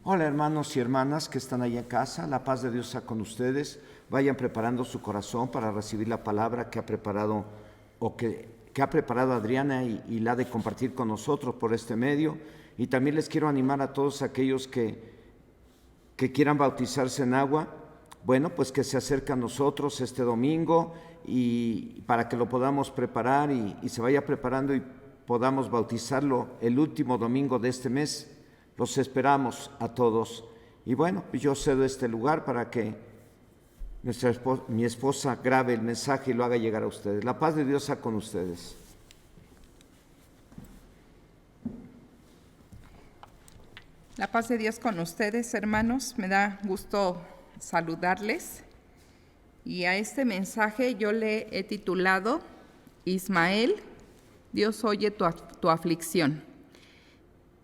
Hola hermanos y hermanas que están ahí en casa, la paz de Dios sea con ustedes. Vayan preparando su corazón para recibir la palabra que ha preparado que ha preparado Adriana y la ha de compartir con nosotros por este medio. Y también les quiero animar a todos aquellos que quieran bautizarse en agua, bueno, pues que se acerquen a nosotros este domingo y para que lo podamos preparar y se vaya preparando y podamos bautizarlo el último domingo de este mes. Los esperamos a todos. Y bueno, yo cedo este lugar para que mi esposa grabe el mensaje y lo haga llegar a ustedes. La paz de Dios sea con ustedes. La paz de Dios con ustedes, hermanos. Me da gusto saludarles. Y a este mensaje yo le he titulado Ismael, Dios oye tu aflicción.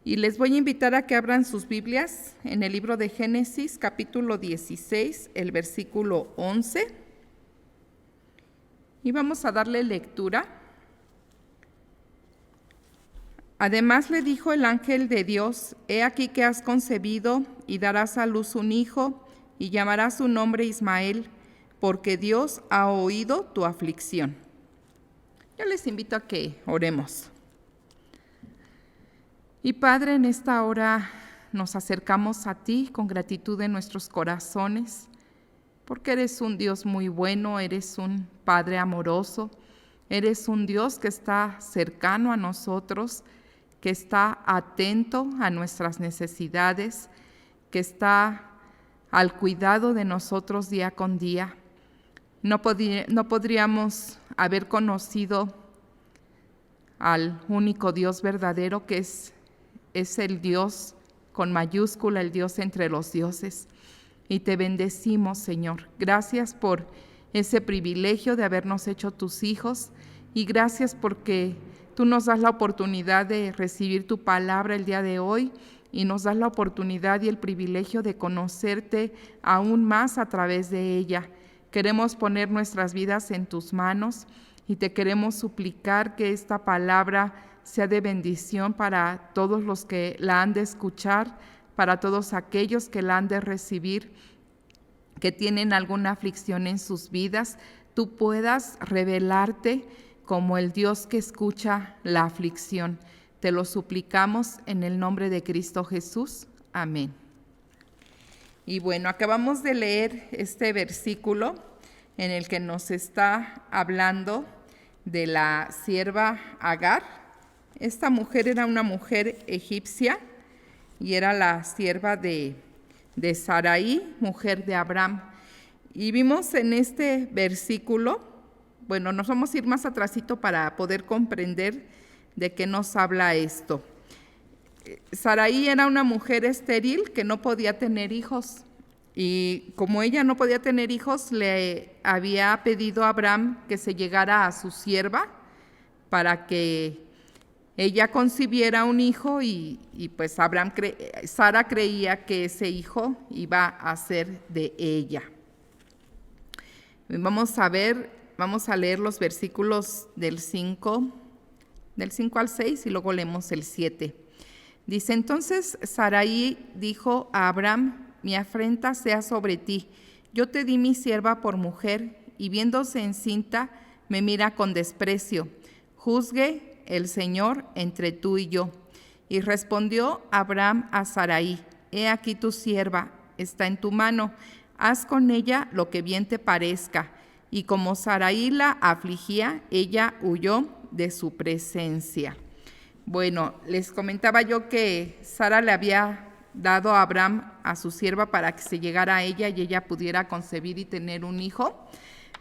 Y les voy a invitar a que abran sus Biblias en el libro de Génesis, capítulo 16, el versículo 11. Y vamos a darle lectura. Además le dijo el ángel de Dios: He aquí que has concebido y darás a luz un hijo, y llamarás su nombre Ismael, porque Dios ha oído tu aflicción. Yo les invito a que oremos. Y Padre, en esta hora nos acercamos a ti con gratitud en nuestros corazones, porque eres un Dios muy bueno, eres un Padre amoroso, eres un Dios que está cercano a nosotros, que está atento a nuestras necesidades, que está al cuidado de nosotros día con día. No podríamos haber conocido al único Dios verdadero, que es el Dios con mayúscula, el Dios entre los dioses. Y te bendecimos, Señor. Gracias por ese privilegio de habernos hecho tus hijos, y gracias porque tú nos das la oportunidad de recibir tu palabra el día de hoy, y nos das la oportunidad y el privilegio de conocerte aún más a través de ella. Queremos poner nuestras vidas en tus manos y te queremos suplicar que esta palabra sea de bendición para todos los que la han de escuchar, para todos aquellos que la han de recibir, que tienen alguna aflicción en sus vidas. Tú puedas revelarte como el Dios que escucha la aflicción. Te lo suplicamos en el nombre de Cristo Jesús. Amén. Y bueno, acabamos de leer este versículo en el que nos está hablando de la sierva Agar. Esta mujer era una mujer egipcia y era la sierva de Sarai, mujer de Abraham. Y vimos en este versículo, bueno, nos vamos a ir más atrasito para poder comprender de qué nos habla esto. Sarai era una mujer estéril que no podía tener hijos. Y como ella no podía tener hijos, le había pedido a Abraham que se llegara a su sierva para que ella concibiera un hijo y pues Sara creía que ese hijo iba a ser de ella. Vamos a leer los versículos del 5 al 6 y luego leemos el 7. Dice: Entonces Sarai dijo a Abraham: Mi afrenta sea sobre ti. Yo te di mi sierva por mujer, y viéndose encinta me mira con desprecio. Juzgue el Señor entre tú y yo. Y respondió Abraham a Sarai: He aquí tu sierva, está en tu mano, haz con ella lo que bien te parezca. Y como Sarai la afligía, ella huyó de su presencia. Bueno, les comentaba yo que Sara le había dado a Abraham a su sierva para que se llegara a ella y ella pudiera concebir y tener un hijo.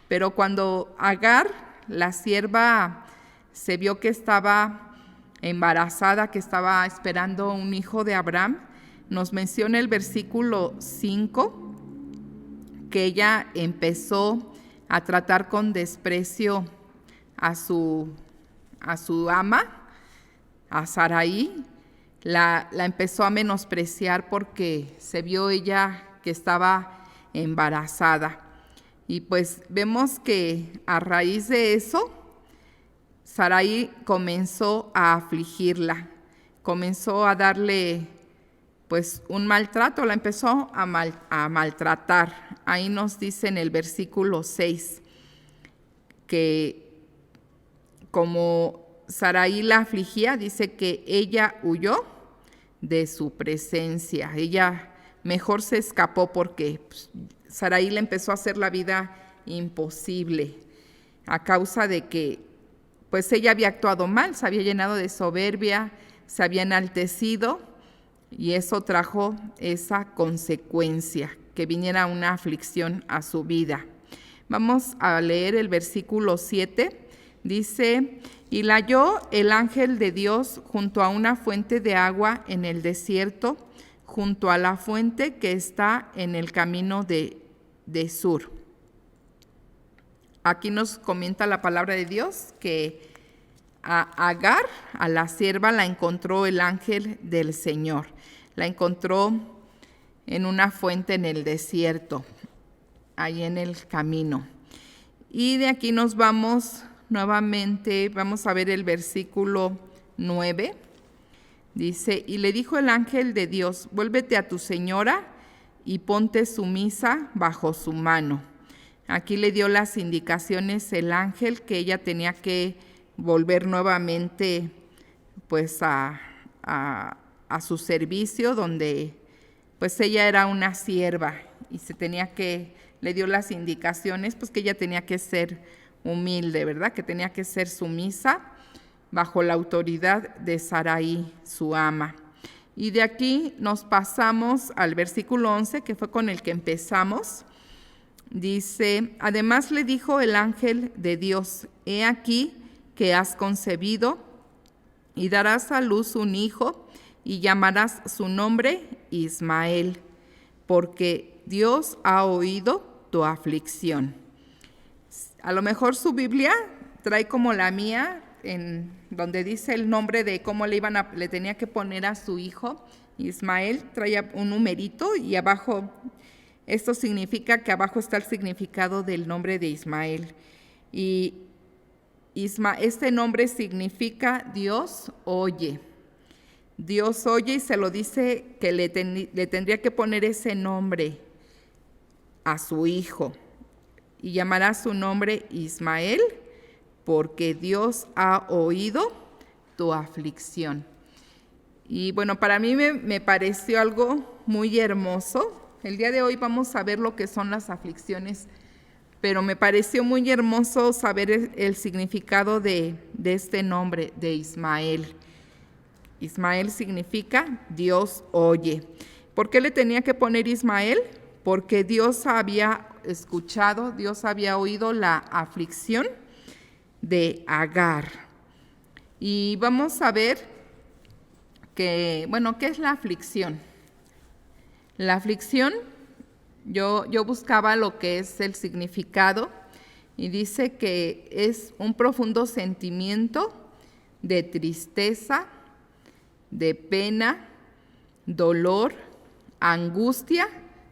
Pero cuando Agar, la sierva, se vio que estaba embarazada, que estaba esperando un hijo de Abraham, nos menciona el versículo 5 que ella empezó a tratar con desprecio a su ama, a Sarai. La empezó a menospreciar porque se vio ella que estaba embarazada. Y pues vemos que a raíz de eso, Sarai comenzó a afligirla, comenzó a darle pues un maltrato, la empezó a maltratar. Ahí nos dice en el versículo 6 que como Sarai la afligía, dice que ella huyó de su presencia. Ella mejor se escapó porque Sarai le empezó a hacer la vida imposible a causa de que pues ella había actuado mal, se había llenado de soberbia, se había enaltecido y eso trajo esa consecuencia, que viniera una aflicción a su vida. Vamos a leer el versículo 7, dice: y la halló el ángel de Dios junto a una fuente de agua en el desierto, junto a la fuente que está en el camino de Sur. Aquí nos comenta la palabra de Dios que a Agar, a la sierva, la encontró el ángel del Señor. La encontró en una fuente en el desierto, ahí en el camino. Y de aquí nos vamos nuevamente, vamos a ver el versículo 9. Dice: y le dijo el ángel de Dios: vuélvete a tu señora y ponte sumisa bajo su mano. Aquí le dio las indicaciones el ángel que ella tenía que volver nuevamente pues a su servicio, donde pues ella era una sierva y le dio las indicaciones pues que ella tenía que ser humilde, ¿verdad? Que tenía que ser sumisa bajo la autoridad de Sarai, su ama. Y de aquí nos pasamos al versículo 11, que fue con el que empezamos. Dice: además le dijo el ángel de Dios: he aquí que has concebido y darás a luz un hijo y llamarás su nombre Ismael, porque Dios ha oído tu aflicción. A lo mejor su Biblia trae como la mía, en donde dice el nombre de cómo le tenía que poner a su hijo Ismael, trae un numerito y abajo, esto significa que abajo está el significado del nombre de Ismael. Y este nombre significa Dios oye. Dios oye, y se lo dice que le tendría que poner ese nombre a su hijo. Y llamará su nombre Ismael, porque Dios ha oído tu aflicción. Y bueno, para mí me pareció algo muy hermoso. El día de hoy vamos a ver lo que son las aflicciones, pero me pareció muy hermoso saber el significado de este nombre, de Ismael. Ismael significa Dios oye. ¿Por qué le tenía que poner Ismael? Porque Dios había escuchado, Dios había oído la aflicción de Agar. Y vamos a ver ¿qué es la aflicción? La aflicción, yo buscaba lo que es el significado y dice que es un profundo sentimiento de tristeza, de pena, dolor, angustia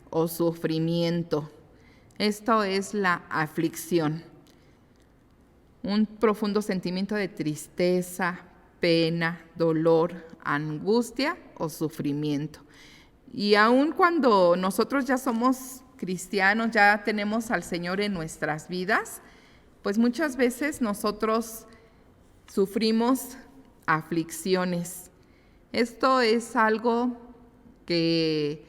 o sufrimiento. Esto es la aflicción. Un profundo sentimiento de tristeza, pena, dolor, angustia o sufrimiento. Y aun cuando nosotros ya somos cristianos, ya tenemos al Señor en nuestras vidas, pues muchas veces nosotros sufrimos aflicciones. Esto es algo que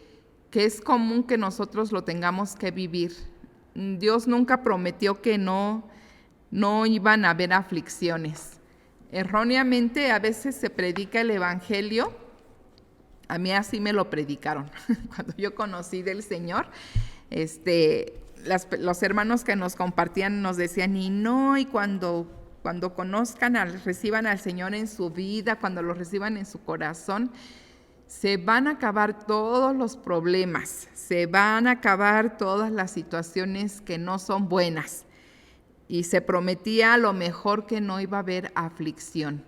es común que nosotros lo tengamos que vivir. Dios nunca prometió que no iban a haber aflicciones. Erróneamente a veces se predica el evangelio. A mí así me lo predicaron. Cuando yo conocí del Señor, los hermanos que nos compartían nos decían, y cuando reciban al Señor en su vida, cuando lo reciban en su corazón, se van a acabar todos los problemas, se van a acabar todas las situaciones que no son buenas. Y se prometía a lo mejor que no iba a haber aflicción.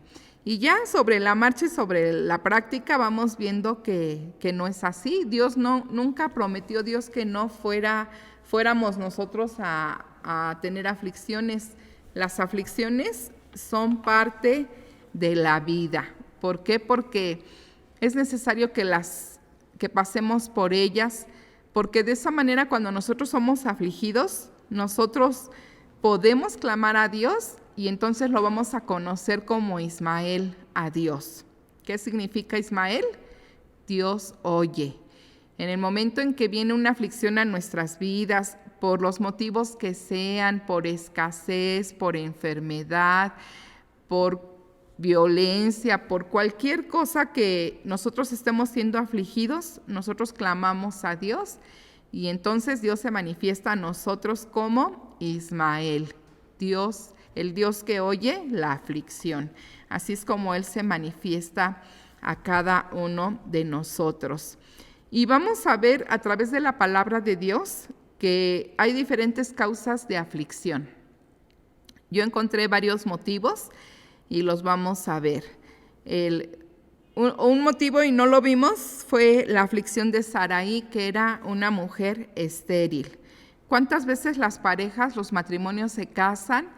Y ya sobre la marcha y sobre la práctica vamos viendo que no es así. Dios nunca prometió Dios que no fuéramos nosotros a tener aflicciones. Las aflicciones son parte de la vida. ¿Por qué? Porque es necesario que las que pasemos por ellas, porque de esa manera cuando nosotros somos afligidos, nosotros podemos clamar a Dios y entonces lo vamos a conocer como Ismael a Dios. ¿Qué significa Ismael? Dios oye. En el momento en que viene una aflicción a nuestras vidas, por los motivos que sean, por escasez, por enfermedad, por violencia, por cualquier cosa que nosotros estemos siendo afligidos, nosotros clamamos a Dios y entonces Dios se manifiesta a nosotros como Ismael, Dios, el Dios que oye la aflicción. Así es como Él se manifiesta a cada uno de nosotros. Y vamos a ver a través de la palabra de Dios que hay diferentes causas de aflicción. Yo encontré varios motivos y los vamos a ver. Un motivo, y no lo vimos, fue la aflicción de Sarai, que era una mujer estéril. ¿Cuántas veces las parejas, los matrimonios se casan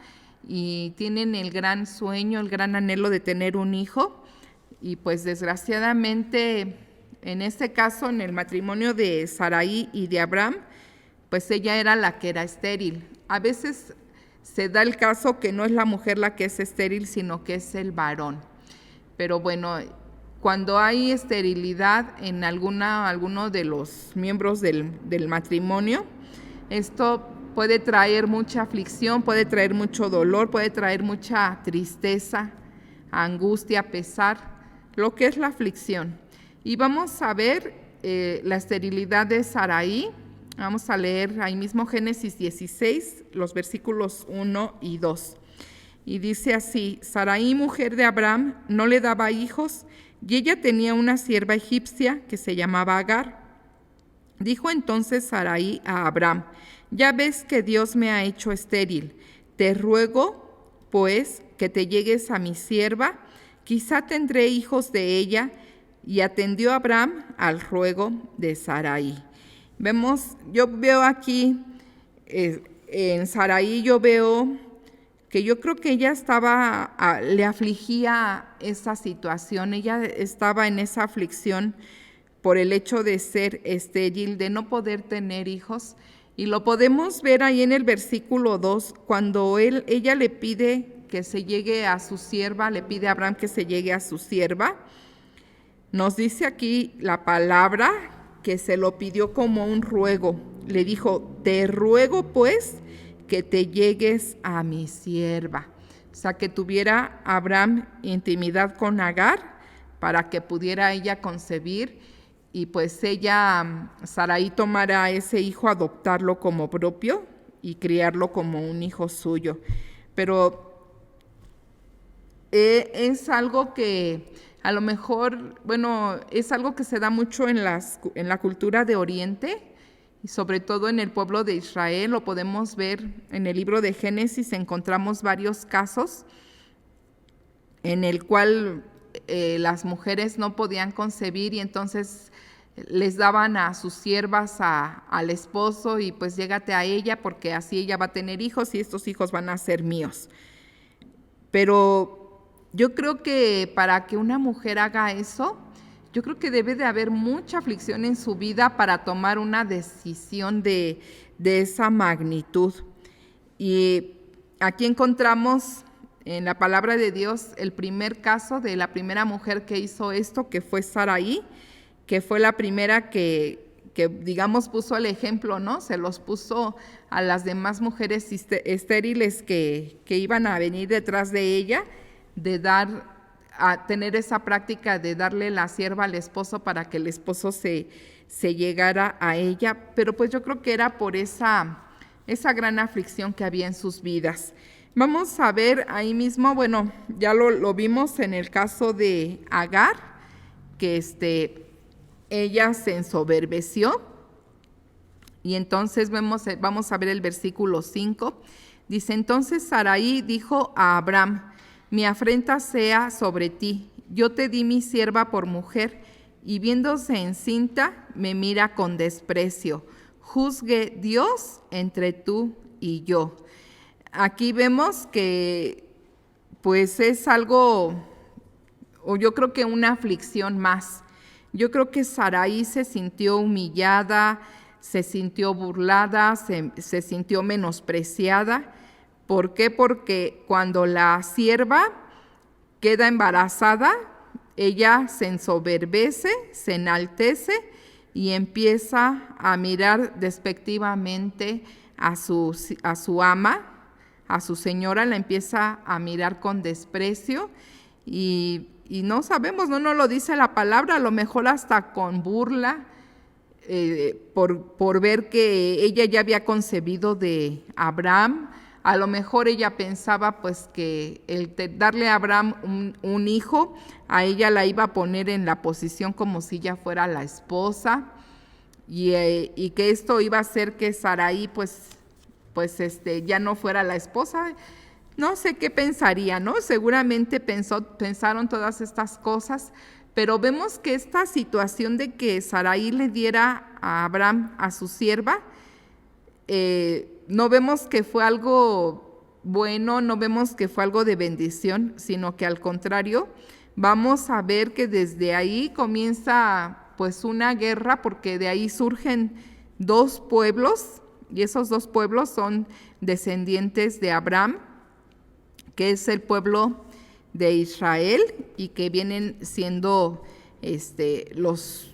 y tienen el gran sueño, el gran anhelo de tener un hijo? Y pues desgraciadamente, en este caso, en el matrimonio de Sarai y de Abraham, pues ella era la que era estéril. A veces se da el caso que no es la mujer la que es estéril, sino que es el varón. Pero bueno, cuando hay esterilidad en alguno de los miembros del matrimonio, esto puede traer mucha aflicción, puede traer mucho dolor, puede traer mucha tristeza, angustia, pesar, lo que es la aflicción. Y vamos a ver la esterilidad de Sarai. Vamos a leer ahí mismo Génesis 16, los versículos 1 y 2. Y dice así: Sarai, mujer de Abraham, no le daba hijos, y ella tenía una sierva egipcia que se llamaba Agar. Dijo entonces Sarai a Abraham: ya ves que Dios me ha hecho estéril. Te ruego, pues, que te llegues a mi sierva, quizá tendré hijos de ella. Y atendió Abraham al ruego de Sarai. Yo veo aquí, en Sarai yo veo que yo creo que ella le afligía esa situación, ella estaba en esa aflicción por el hecho de ser estéril, de no poder tener hijos. Y lo podemos ver ahí en el versículo 2, cuando ella le pide que se llegue a su sierva, le pide a Abraham que se llegue a su sierva. Nos dice aquí la palabra que se lo pidió como un ruego. Le dijo: te ruego pues que te llegues a mi sierva. O sea, que tuviera Abraham intimidad con Agar para que pudiera ella concebir y pues Sarai, tomara a ese hijo, adoptarlo como propio y criarlo como un hijo suyo. Pero es algo que a lo mejor, es algo que se da mucho en la cultura de Oriente y sobre todo en el pueblo de Israel. Lo podemos ver en el libro de Génesis, encontramos varios casos en el cual las mujeres no podían concebir y entonces les daban a sus siervas al esposo y pues llégate a ella porque así ella va a tener hijos y estos hijos van a ser míos. Pero yo creo que para que una mujer haga eso, yo creo que debe de haber mucha aflicción en su vida para tomar una decisión de esa magnitud. Y aquí encontramos en la palabra de Dios el primer caso de la primera mujer que hizo esto, que fue Sarai, que fue la primera que digamos puso el ejemplo, ¿no? Se los puso a las demás mujeres estériles que iban a venir detrás de ella, a tener esa práctica de darle la sierva al esposo para que el esposo se llegara a ella, pero pues yo creo que era por esa gran aflicción que había en sus vidas. Vamos a ver ahí mismo, ya lo vimos en el caso de Agar, que ella se ensoberbeció, y entonces vamos a ver el versículo 5, dice: entonces Sarai dijo a Abraham: mi afrenta sea sobre ti, yo te di mi sierva por mujer, y viéndose encinta, me mira con desprecio. Juzgue Dios entre tú y yo. Aquí vemos que pues es algo, o yo creo que una aflicción más. Yo creo que Sarai se sintió humillada, se sintió burlada, se sintió menospreciada. ¿Por qué? Porque cuando la sierva queda embarazada, ella se ensoberbece, se enaltece y empieza a mirar despectivamente a su ama, a su señora, la empieza a mirar con desprecio y no sabemos, no nos lo dice la palabra, a lo mejor hasta con burla, por ver que ella ya había concebido de Abraham. A lo mejor ella pensaba pues que el darle a Abraham un hijo, a ella la iba a poner en la posición como si ella fuera la esposa, y que esto iba a hacer que Sarai pues ya no fuera la esposa. No sé qué pensaría, ¿no? Seguramente pensaron todas estas cosas, pero vemos que esta situación de que Sarai le diera a Abraham a su sierva, no vemos que fue algo bueno, no vemos que fue algo de bendición, sino que al contrario, vamos a ver que desde ahí comienza pues una guerra, porque de ahí surgen dos pueblos, y esos dos pueblos son descendientes de Abraham, que es el pueblo de Israel, y que vienen siendo los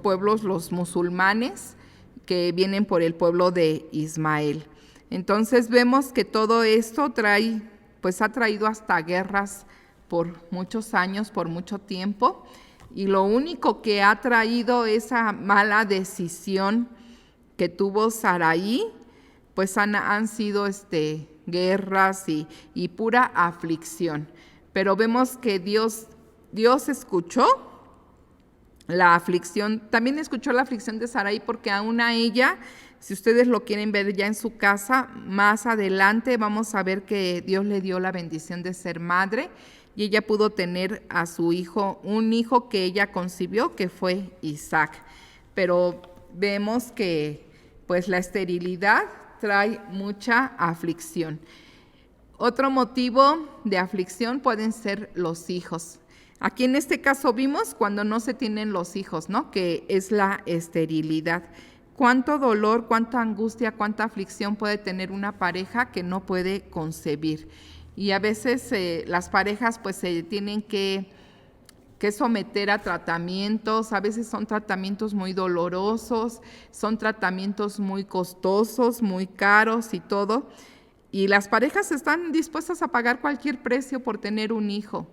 pueblos, los musulmanes, que vienen por el pueblo de Ismael. Entonces vemos que todo esto ha traído hasta guerras por muchos años, por mucho tiempo, y lo único que ha traído esa mala decisión que tuvo Sarai, pues han sido guerras y pura aflicción. Pero vemos que Dios escuchó la aflicción, también escuchó la aflicción de Sarai, porque aún a ella, si ustedes lo quieren ver ya en su casa, más adelante vamos a ver que Dios le dio la bendición de ser madre, y ella pudo tener a su hijo, un hijo que ella concibió, que fue Isaac. Pero vemos que pues la esterilidad trae mucha aflicción. Otro motivo de aflicción pueden ser los hijos. Aquí en este caso vimos cuando no se tienen los hijos, ¿no? Que es la esterilidad. Cuánto dolor, cuánta angustia, cuánta aflicción puede tener una pareja que no puede concebir. Y a veces las parejas pues se tienen que someter a tratamientos. A veces son tratamientos muy dolorosos, son tratamientos muy costosos, muy caros y todo. Y las parejas están dispuestas a pagar cualquier precio por tener un hijo.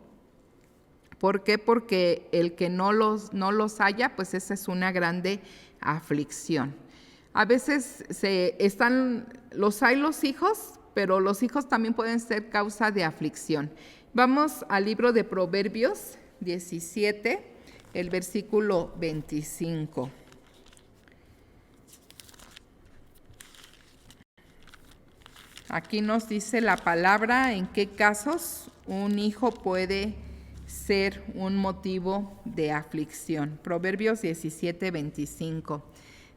¿Por qué? Porque el que no los haya, pues esa es una grande aflicción. A veces hay los hijos, pero los hijos también pueden ser causa de aflicción. Vamos al libro de Proverbios 17, el versículo 25. Aquí nos dice la palabra en qué casos un hijo puede ser un motivo de aflicción. Proverbios 17, 25.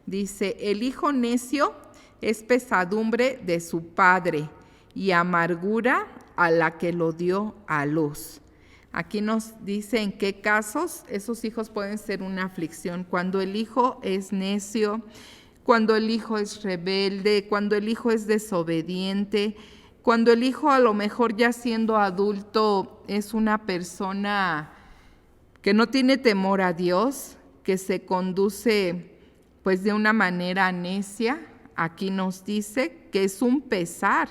Dice: el hijo necio es pesadumbre de su padre y amargura a la que lo dio a luz. Aquí nos dice en qué casos esos hijos pueden ser una aflicción. Cuando el hijo es necio, cuando el hijo es rebelde, cuando el hijo es desobediente, cuando el hijo a lo mejor ya siendo adulto es una persona que no tiene temor a Dios, que se conduce pues de una manera necia. Aquí nos dice que es un pesar,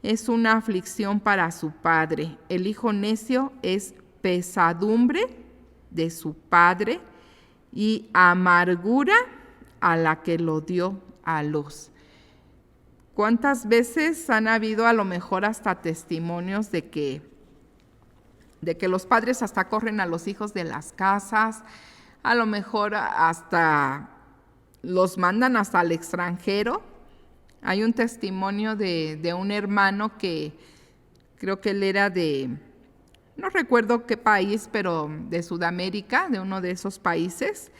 es una aflicción para su padre. El hijo necio es pesadumbre de su padre y amargura a la que lo dio a luz. ¿Cuántas veces han habido a lo mejor hasta testimonios de que los padres hasta corren a los hijos de las casas, a lo mejor hasta los mandan hasta el extranjero? Hay un testimonio de un hermano que creo que él era no recuerdo qué país, pero de Sudamérica, de uno de esos países.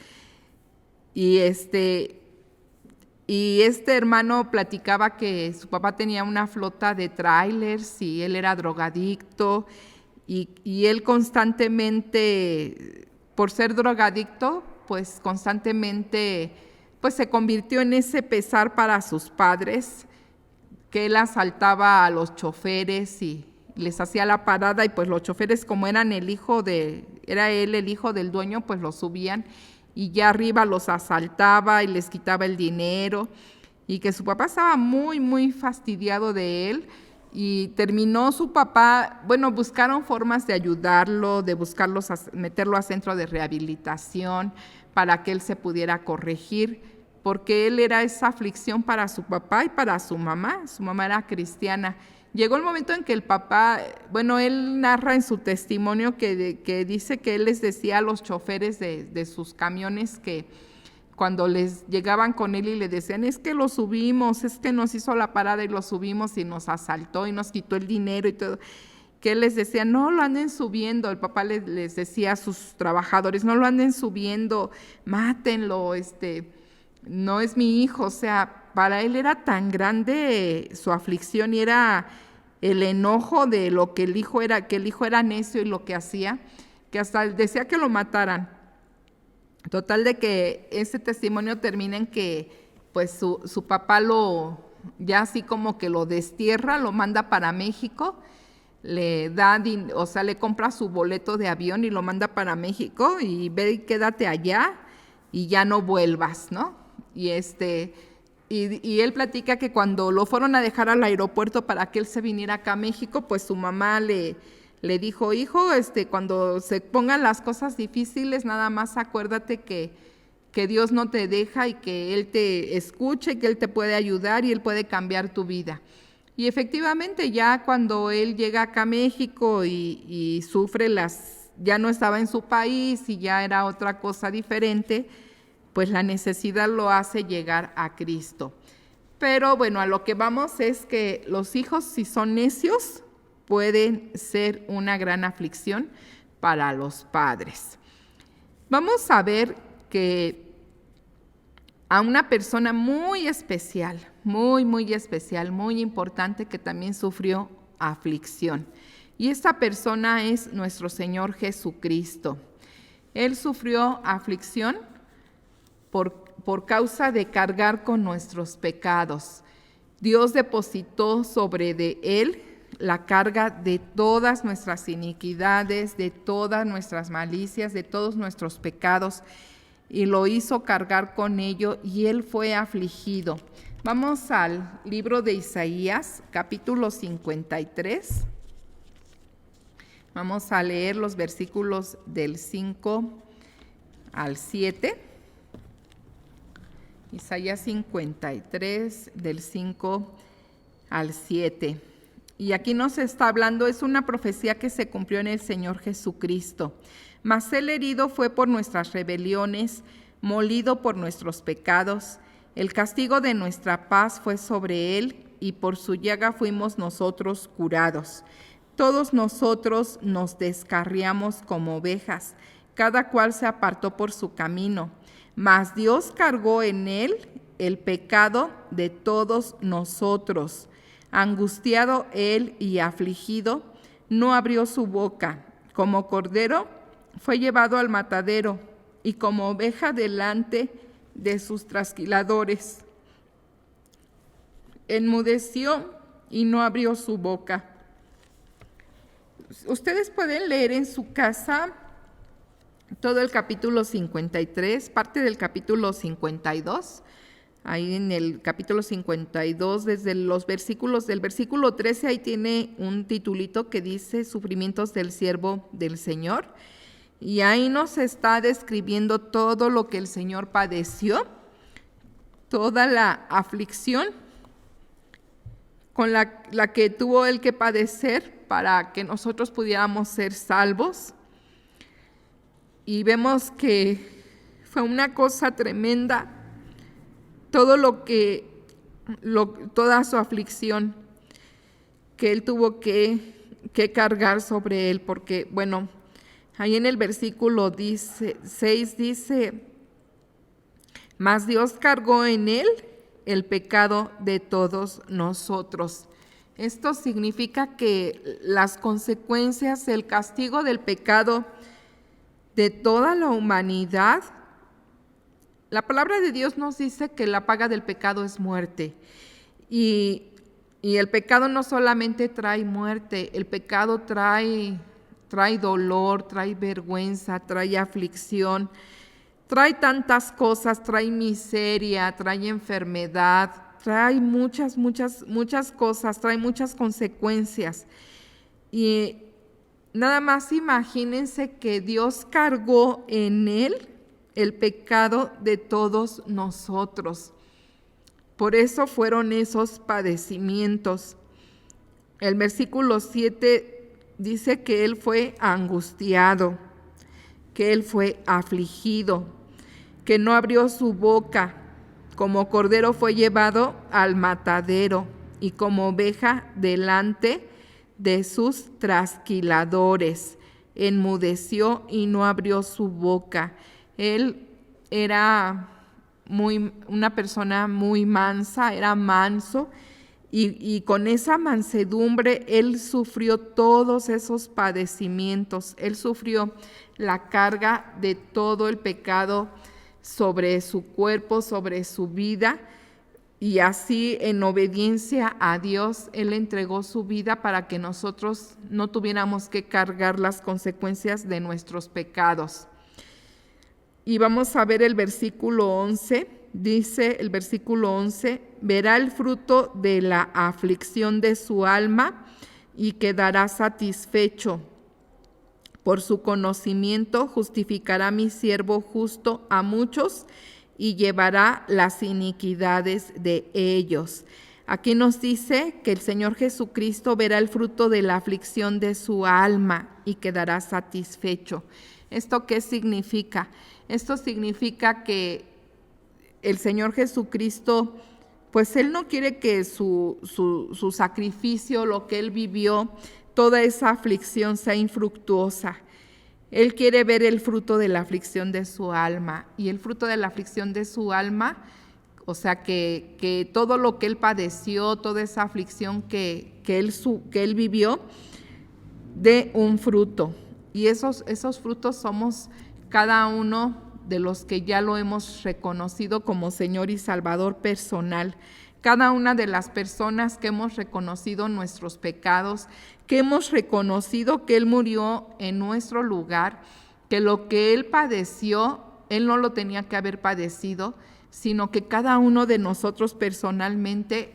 Y este hermano platicaba que su papá tenía una flota de trailers y él era drogadicto, y él constantemente por ser drogadicto, pues constantemente pues se convirtió en ese pesar para sus padres, que él asaltaba a los choferes y les hacía la parada, y pues los choferes, como era él el hijo del dueño, pues los subían y ya arriba los asaltaba y les quitaba el dinero, y que su papá estaba muy, muy fastidiado de él. Y terminó su papá, buscaron formas de ayudarlo, de meterlo a centro de rehabilitación para que él se pudiera corregir, porque él era esa aflicción para su papá y para su mamá. Su mamá era cristiana. Llegó el momento en que el papá, él narra en su testimonio que dice que él les decía a los choferes de sus camiones que cuando les llegaban con él y le decían, es que lo subimos, es que nos hizo la parada y lo subimos y nos asaltó y nos quitó el dinero y todo, que él les decía, no lo anden subiendo. El papá les decía a sus trabajadores, no lo anden subiendo, mátenlo, no es mi hijo. O sea, para él era tan grande su aflicción y era el enojo de lo que el hijo era necio y lo que hacía, que hasta decía que lo mataran. Total de que ese testimonio termina en que pues su papá ya así como que lo destierra, lo manda para México, le compra su boleto de avión y lo manda para México y ve y quédate allá y ya no vuelvas, ¿no? Y él platica que cuando lo fueron a dejar al aeropuerto para que él se viniera acá a México, pues su mamá le dijo, hijo, cuando se pongan las cosas difíciles, nada más acuérdate que Dios no te deja y que Él te escucha y que Él te puede ayudar y Él puede cambiar tu vida. Y efectivamente, ya cuando él llega acá a México y sufre ya no estaba en su país y ya era otra cosa diferente, pues la necesidad lo hace llegar a Cristo. Pero a lo que vamos es que los hijos, si son necios, pueden ser una gran aflicción para los padres. Vamos a ver que a una persona muy especial, muy, muy especial, muy importante, que también sufrió aflicción. Y esta persona es nuestro Señor Jesucristo. Él sufrió aflicción por causa de cargar con nuestros pecados. Dios depositó sobre de Él la carga de todas nuestras iniquidades, de todas nuestras malicias, de todos nuestros pecados, y lo hizo cargar con ello, y Él fue afligido. Vamos al libro de Isaías, capítulo 53. Vamos a leer los versículos del 5 al 7. Isaías 53, del 5 al 7. Y aquí nos está hablando, es una profecía que se cumplió en el Señor Jesucristo. Mas él herido fue por nuestras rebeliones, molido por nuestros pecados. El castigo de nuestra paz fue sobre él, y por su llaga fuimos nosotros curados. Todos nosotros nos descarriamos como ovejas, cada cual se apartó por su camino. Mas Dios cargó en él el pecado de todos nosotros. Angustiado él y afligido, no abrió su boca. Como cordero fue llevado al matadero, y como oveja delante de sus trasquiladores. Enmudeció y no abrió su boca. Ustedes pueden leer en su casa todo el capítulo 53, parte del capítulo 52. Ahí en el capítulo 52, desde los versículos del versículo 13, ahí tiene un titulito que dice Sufrimientos del siervo del Señor. Y ahí nos está describiendo todo lo que el Señor padeció, toda la aflicción con la que tuvo él que padecer para que nosotros pudiéramos ser salvos. Y vemos que fue una cosa tremenda toda su aflicción que él tuvo que cargar sobre él, porque ahí en el versículo 6 dice, mas Dios cargó en él el pecado de todos nosotros. Esto significa que las consecuencias, el castigo del pecado de toda la humanidad. La palabra de Dios nos dice que la paga del pecado es muerte. Y el pecado no solamente trae muerte, el pecado trae dolor, trae vergüenza, trae aflicción, trae tantas cosas, trae miseria, trae enfermedad, trae muchas cosas, trae muchas consecuencias. Y nada más imagínense que Dios cargó en él el pecado de todos nosotros. Por eso fueron esos padecimientos. El versículo 7 dice que él fue angustiado, que él fue afligido, que no abrió su boca. Como cordero fue llevado al matadero y como oveja delante de sus trasquiladores. Enmudeció y no abrió su boca. Él era una persona muy mansa, era manso, y con esa mansedumbre él sufrió todos esos padecimientos. Él sufrió la carga de todo el pecado sobre su cuerpo, sobre su vida, y así en obediencia a Dios él entregó su vida para que nosotros no tuviéramos que cargar las consecuencias de nuestros pecados. Y vamos a ver el versículo 11, dice el versículo 11, verá el fruto de la aflicción de su alma y quedará satisfecho. Por su conocimiento justificará mi siervo justo a muchos y llevará las iniquidades de ellos. Aquí nos dice que el Señor Jesucristo verá el fruto de la aflicción de su alma y quedará satisfecho. ¿Esto qué significa? Esto significa que el Señor Jesucristo, pues Él no quiere que su sacrificio, lo que Él vivió, toda esa aflicción sea infructuosa. Él quiere ver el fruto de la aflicción de su alma. Y el fruto de la aflicción de su alma, o sea, que todo lo que Él padeció, toda esa aflicción que Él vivió, dé un fruto. Y esos frutos somos cada uno de los que ya lo hemos reconocido como Señor y Salvador personal. Cada una de las personas que hemos reconocido nuestros pecados, que hemos reconocido que Él murió en nuestro lugar, que lo que Él padeció, Él no lo tenía que haber padecido, sino que cada uno de nosotros personalmente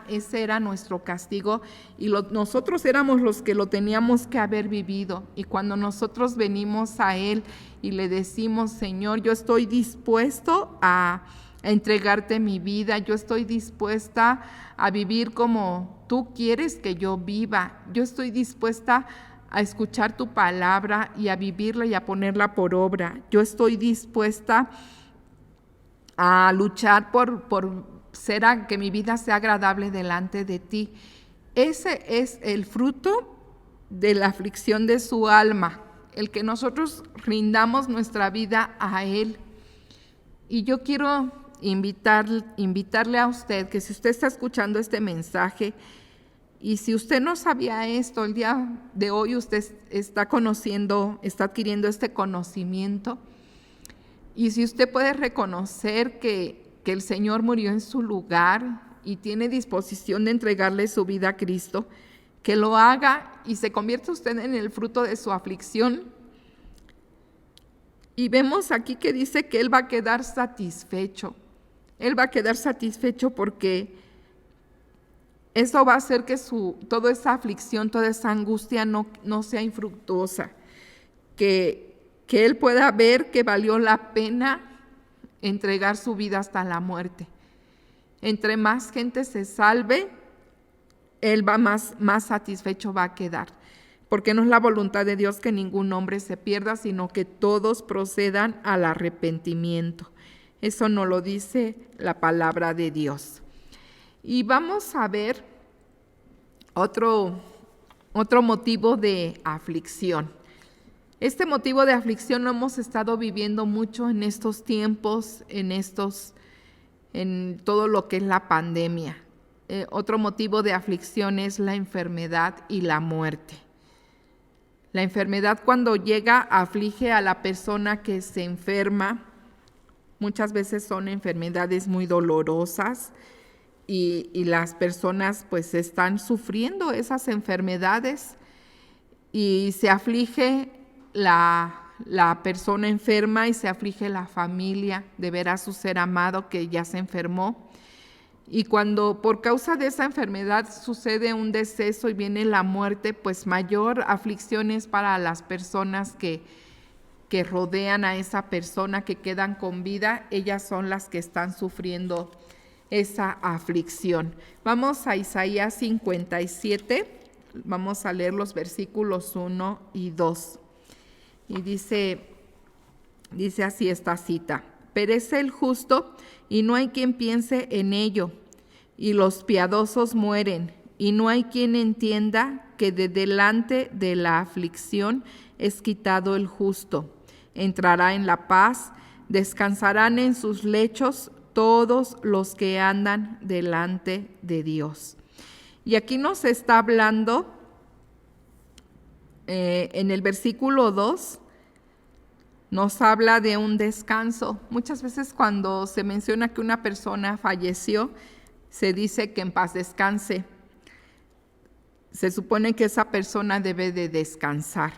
ese era nuestro castigo y nosotros éramos los que lo teníamos que haber vivido. Y cuando nosotros venimos a Él y le decimos, Señor, yo estoy dispuesto a entregarte mi vida, yo estoy dispuesta a vivir como tú quieres que yo viva, yo estoy dispuesta a escuchar tu palabra y a vivirla y a ponerla por obra, yo estoy dispuesta a luchar por que mi vida sea agradable delante de ti. Ese es el fruto de la aflicción de su alma, el que nosotros rindamos nuestra vida a Él. Y yo quiero invitarle a usted que si usted está escuchando este mensaje y si usted no sabía esto, el día de hoy usted está adquiriendo este conocimiento. Y si usted puede reconocer que el Señor murió en su lugar y tiene disposición de entregarle su vida a Cristo, que lo haga y se convierta usted en el fruto de su aflicción. Y vemos aquí que dice que Él va a quedar satisfecho. Él va a quedar satisfecho porque eso va a hacer que toda esa aflicción, toda esa angustia no sea infructuosa. Que Él pueda ver que valió la pena entregar su vida hasta la muerte. Entre más gente se salve, Él va más satisfecho va a quedar. Porque no es la voluntad de Dios que ningún hombre se pierda, sino que todos procedan al arrepentimiento. Eso nos lo dice la palabra de Dios. Y vamos a ver otro motivo de aflicción. Este motivo de aflicción lo hemos estado viviendo mucho en estos tiempos, en todo lo que es la pandemia. Otro motivo de aflicción es la enfermedad y la muerte. La enfermedad, cuando llega, aflige a la persona que se enferma. Muchas veces son enfermedades muy dolorosas y las personas pues están sufriendo esas enfermedades y se aflige la persona enferma y se aflige la familia de ver a su ser amado que ya se enfermó. Y cuando por causa de esa enfermedad sucede un deceso y viene la muerte, pues mayor aflicción es para las personas que rodean a esa persona, que quedan con vida. Ellas son las que están sufriendo esa aflicción. Vamos a Isaías 57, vamos a leer los versículos 1 y 2. Y dice así esta cita: perece el justo y no hay quien piense en ello, y los piadosos mueren, y no hay quien entienda que de delante de la aflicción es quitado el justo. Entrará en la paz, descansarán en sus lechos todos los que andan delante de Dios. Y aquí nos está hablando en el versículo 2, nos habla de un descanso. Muchas veces cuando se menciona que una persona falleció, se dice que en paz descanse. Se supone que esa persona debe de descansar.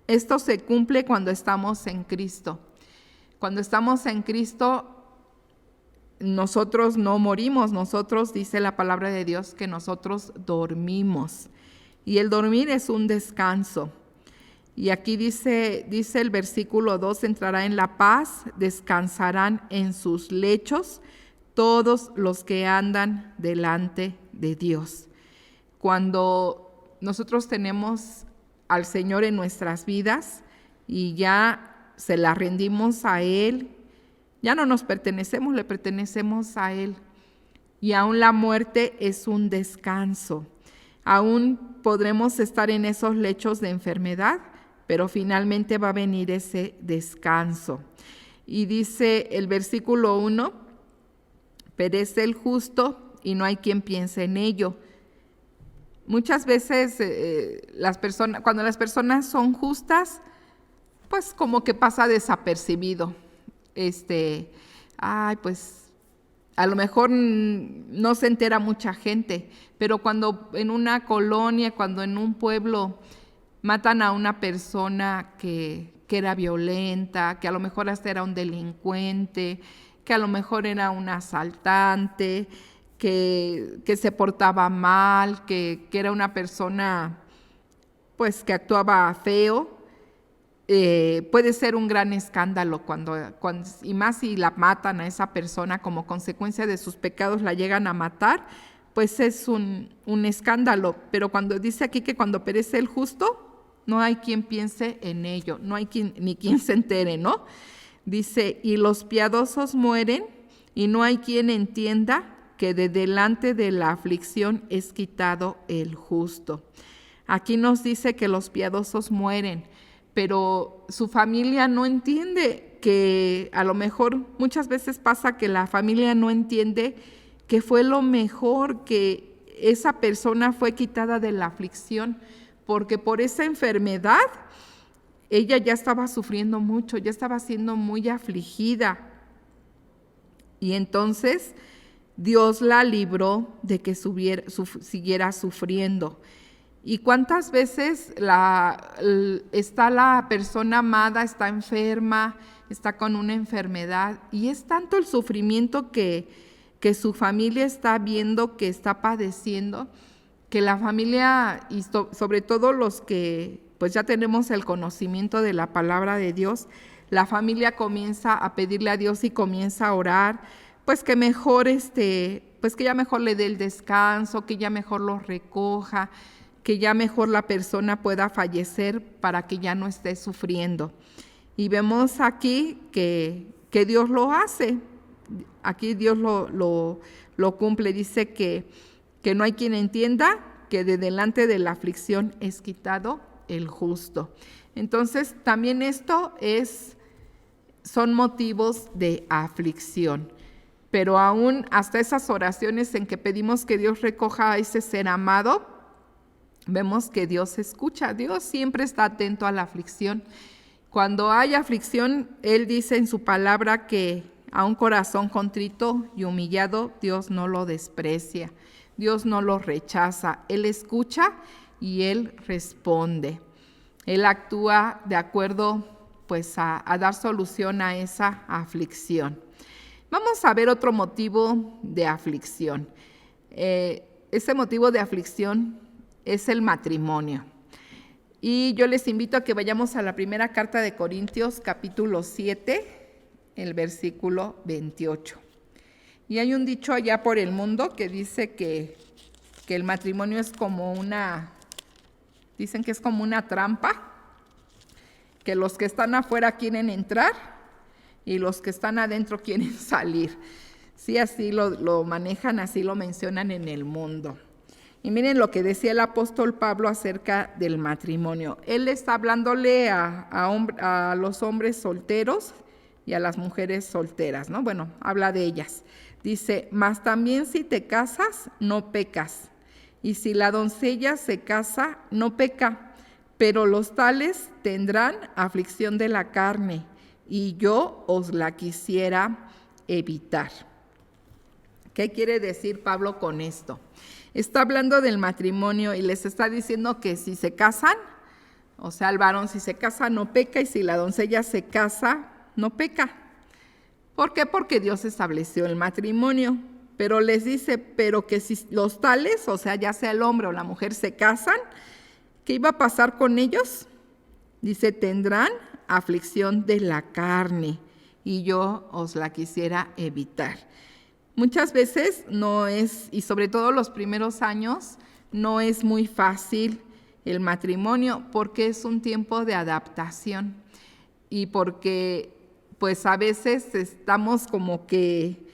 Esto se cumple cuando estamos en Cristo. Cuando estamos en Cristo, nosotros no morimos. Nosotros, dice la palabra de Dios, que nosotros dormimos. Y el dormir es un descanso. Y aquí dice el versículo 2, entrará en la paz, descansarán en sus lechos todos los que andan delante de Dios. Cuando nosotros tenemos al Señor en nuestras vidas y ya se la rendimos a Él, ya no nos pertenecemos, le pertenecemos a Él. Y aún la muerte es un descanso. Aún podremos estar en esos lechos de enfermedad, pero finalmente va a venir ese descanso. Y dice el versículo 1, perece el justo y no hay quien piense en ello. Muchas veces cuando las personas son justas, pues como que pasa desapercibido. Pues a lo mejor no se entera mucha gente, pero cuando en una colonia, cuando en un pueblo matan a una persona que era violenta, que a lo mejor hasta era un delincuente, que a lo mejor era un asaltante, que se portaba mal, que era una persona pues que actuaba feo, puede ser un gran escándalo cuando, y más si la matan a esa persona como consecuencia de sus pecados, la llegan a matar, pues es un escándalo. Pero cuando dice aquí que cuando perece el justo, no hay quien piense en ello, no hay ni quien se entere, ¿no? Dice, y los piadosos mueren, y no hay quien entienda que de delante de la aflicción es quitado el justo. Aquí nos dice que los piadosos mueren, pero su familia no entiende que a lo mejor muchas veces pasa que la familia no entiende que fue lo mejor, que esa persona fue quitada de la aflicción, porque por esa enfermedad ella ya estaba sufriendo mucho, ya estaba siendo muy afligida. Y entonces Dios la libró de que siguiera sufriendo. ¿Y cuántas veces está la persona amada, está enferma, está con una enfermedad, y es tanto el sufrimiento que su familia está viendo, que está padeciendo, que la familia, y sobre todo los que pues ya tenemos el conocimiento de la palabra de Dios, la familia comienza a pedirle a Dios y comienza a orar, pues que mejor pues que ya mejor le dé el descanso, que ya mejor lo recoja, que ya mejor la persona pueda fallecer para que ya no esté sufriendo. Y vemos aquí que Dios lo hace. Aquí Dios lo cumple. Dice que no hay quien entienda que de delante de la aflicción es quitado el justo. Entonces, también esto son motivos de aflicción. Pero aún hasta esas oraciones en que pedimos que Dios recoja a ese ser amado, vemos que Dios escucha. Dios siempre está atento a la aflicción. Cuando hay aflicción, Él dice en su palabra que a un corazón contrito y humillado, Dios no lo desprecia, Dios no lo rechaza. Él escucha y Él responde. Él actúa de acuerdo pues a dar solución a esa aflicción. Vamos a ver otro motivo de aflicción. Ese motivo de aflicción es el matrimonio. Y yo les invito a que vayamos a la primera carta de Corintios, capítulo 7, el versículo 28. Y hay un dicho allá por el mundo que dice que el matrimonio es como dicen que es como una trampa, que los que están afuera quieren entrar y los que están adentro quieren salir. Sí, así lo manejan, así lo mencionan en el mundo. Y miren lo que decía el apóstol Pablo acerca del matrimonio. Él está hablándole a los hombres solteros y a las mujeres solteras, ¿no? Bueno, habla de ellas. Dice, mas también si te casas, no pecas. Y si la doncella se casa, no peca. Pero los tales tendrán aflicción de la carne, y yo os la quisiera evitar. ¿Qué quiere decir Pablo con esto? Está hablando del matrimonio y les está diciendo que si se casan, o sea, el varón si se casa no peca, y si la doncella se casa no peca. ¿Por qué? Porque Dios estableció el matrimonio. Pero les dice, pero que si los tales, o sea, ya sea el hombre o la mujer, se casan, ¿qué iba a pasar con ellos? Dice, tendrán aflicción de la carne, y yo os la quisiera evitar. Muchas veces no es, y sobre todo los primeros años, no es muy fácil el matrimonio porque es un tiempo de adaptación y porque pues a veces estamos como que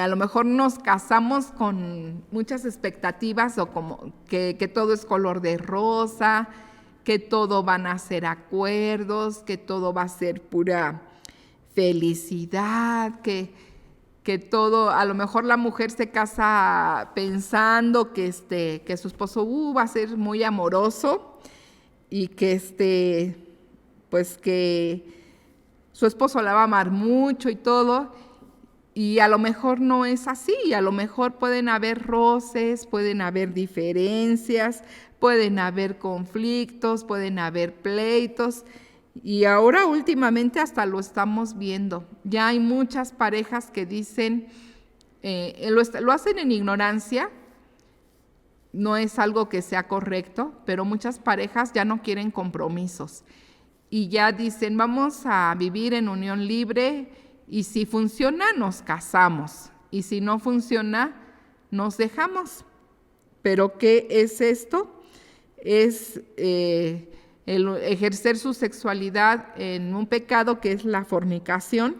a lo mejor nos casamos con muchas expectativas o como que todo es color de rosa, que todo van a ser acuerdos, que todo va a ser pura felicidad, que todo, a lo mejor la mujer se casa pensando que su esposo va a ser muy amoroso y que pues que su esposo la va a amar mucho y todo, y a lo mejor no es así. A lo mejor pueden haber roces, pueden haber diferencias, pueden haber conflictos, pueden haber pleitos. Y ahora últimamente hasta lo estamos viendo. Ya hay muchas parejas que dicen, lo hacen en ignorancia, no es algo que sea correcto, pero muchas parejas ya no quieren compromisos. Y ya dicen, vamos a vivir en unión libre y si funciona, nos casamos. Y si no funciona, nos dejamos. ¿Pero qué es esto? Es el ejercer su sexualidad en un pecado que es la fornicación,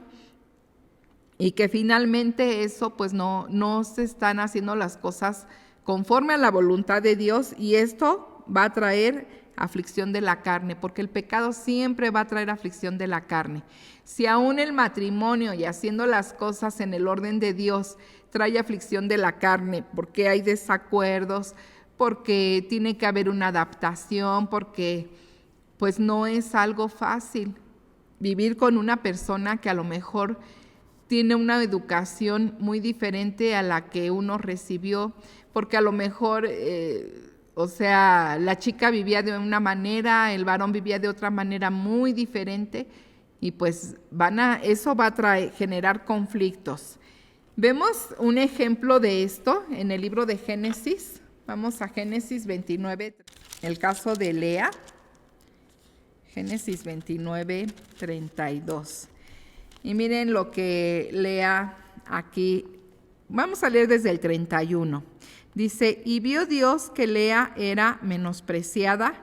y que finalmente eso pues no se están haciendo las cosas conforme a la voluntad de Dios, y esto va a traer aflicción de la carne, porque el pecado siempre va a traer aflicción de la carne. Si aún el matrimonio y haciendo las cosas en el orden de Dios trae aflicción de la carne, porque hay desacuerdos, porque tiene que haber una adaptación, porque pues no es algo fácil vivir con una persona que a lo mejor tiene una educación muy diferente a la que uno recibió, porque a lo mejor, la chica vivía de una manera, el varón vivía de otra manera muy diferente, y pues eso va a generar conflictos. Vemos un ejemplo de esto en el libro de Génesis. Vamos a Génesis 29, el caso de Lea. Génesis 29, 32. Y miren lo que Lea aquí. Vamos a leer desde el 31. Dice, y vio Dios que Lea era menospreciada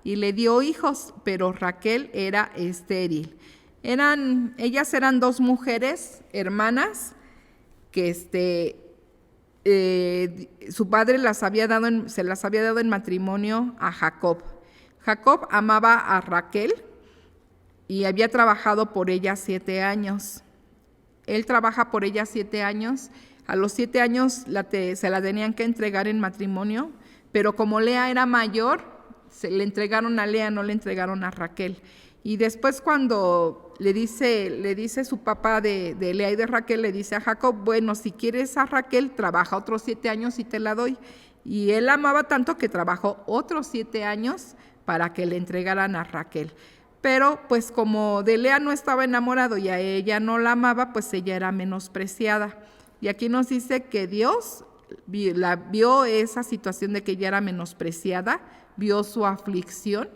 y le dio hijos, pero Raquel era estéril. Ellas eran dos mujeres hermanas que su padre se las había dado en matrimonio a Jacob. Jacob amaba a Raquel y había trabajado por ella 7 años. Él trabaja por ella 7 años. A los 7 años se la tenían que entregar en matrimonio, pero como Lea era mayor, se le entregaron a Lea, no le entregaron a Raquel. Y después cuando le dice su papá de Lea y de Raquel, le dice a Jacob, bueno, si quieres a Raquel, trabaja otros 7 años y te la doy. Y él amaba tanto que trabajó otros 7 años para que le entregaran a Raquel. Pero pues como de Lea no estaba enamorado y a ella no la amaba, pues ella era menospreciada. Y aquí nos dice que Dios vio esa situación de que ella era menospreciada, vio su aflicción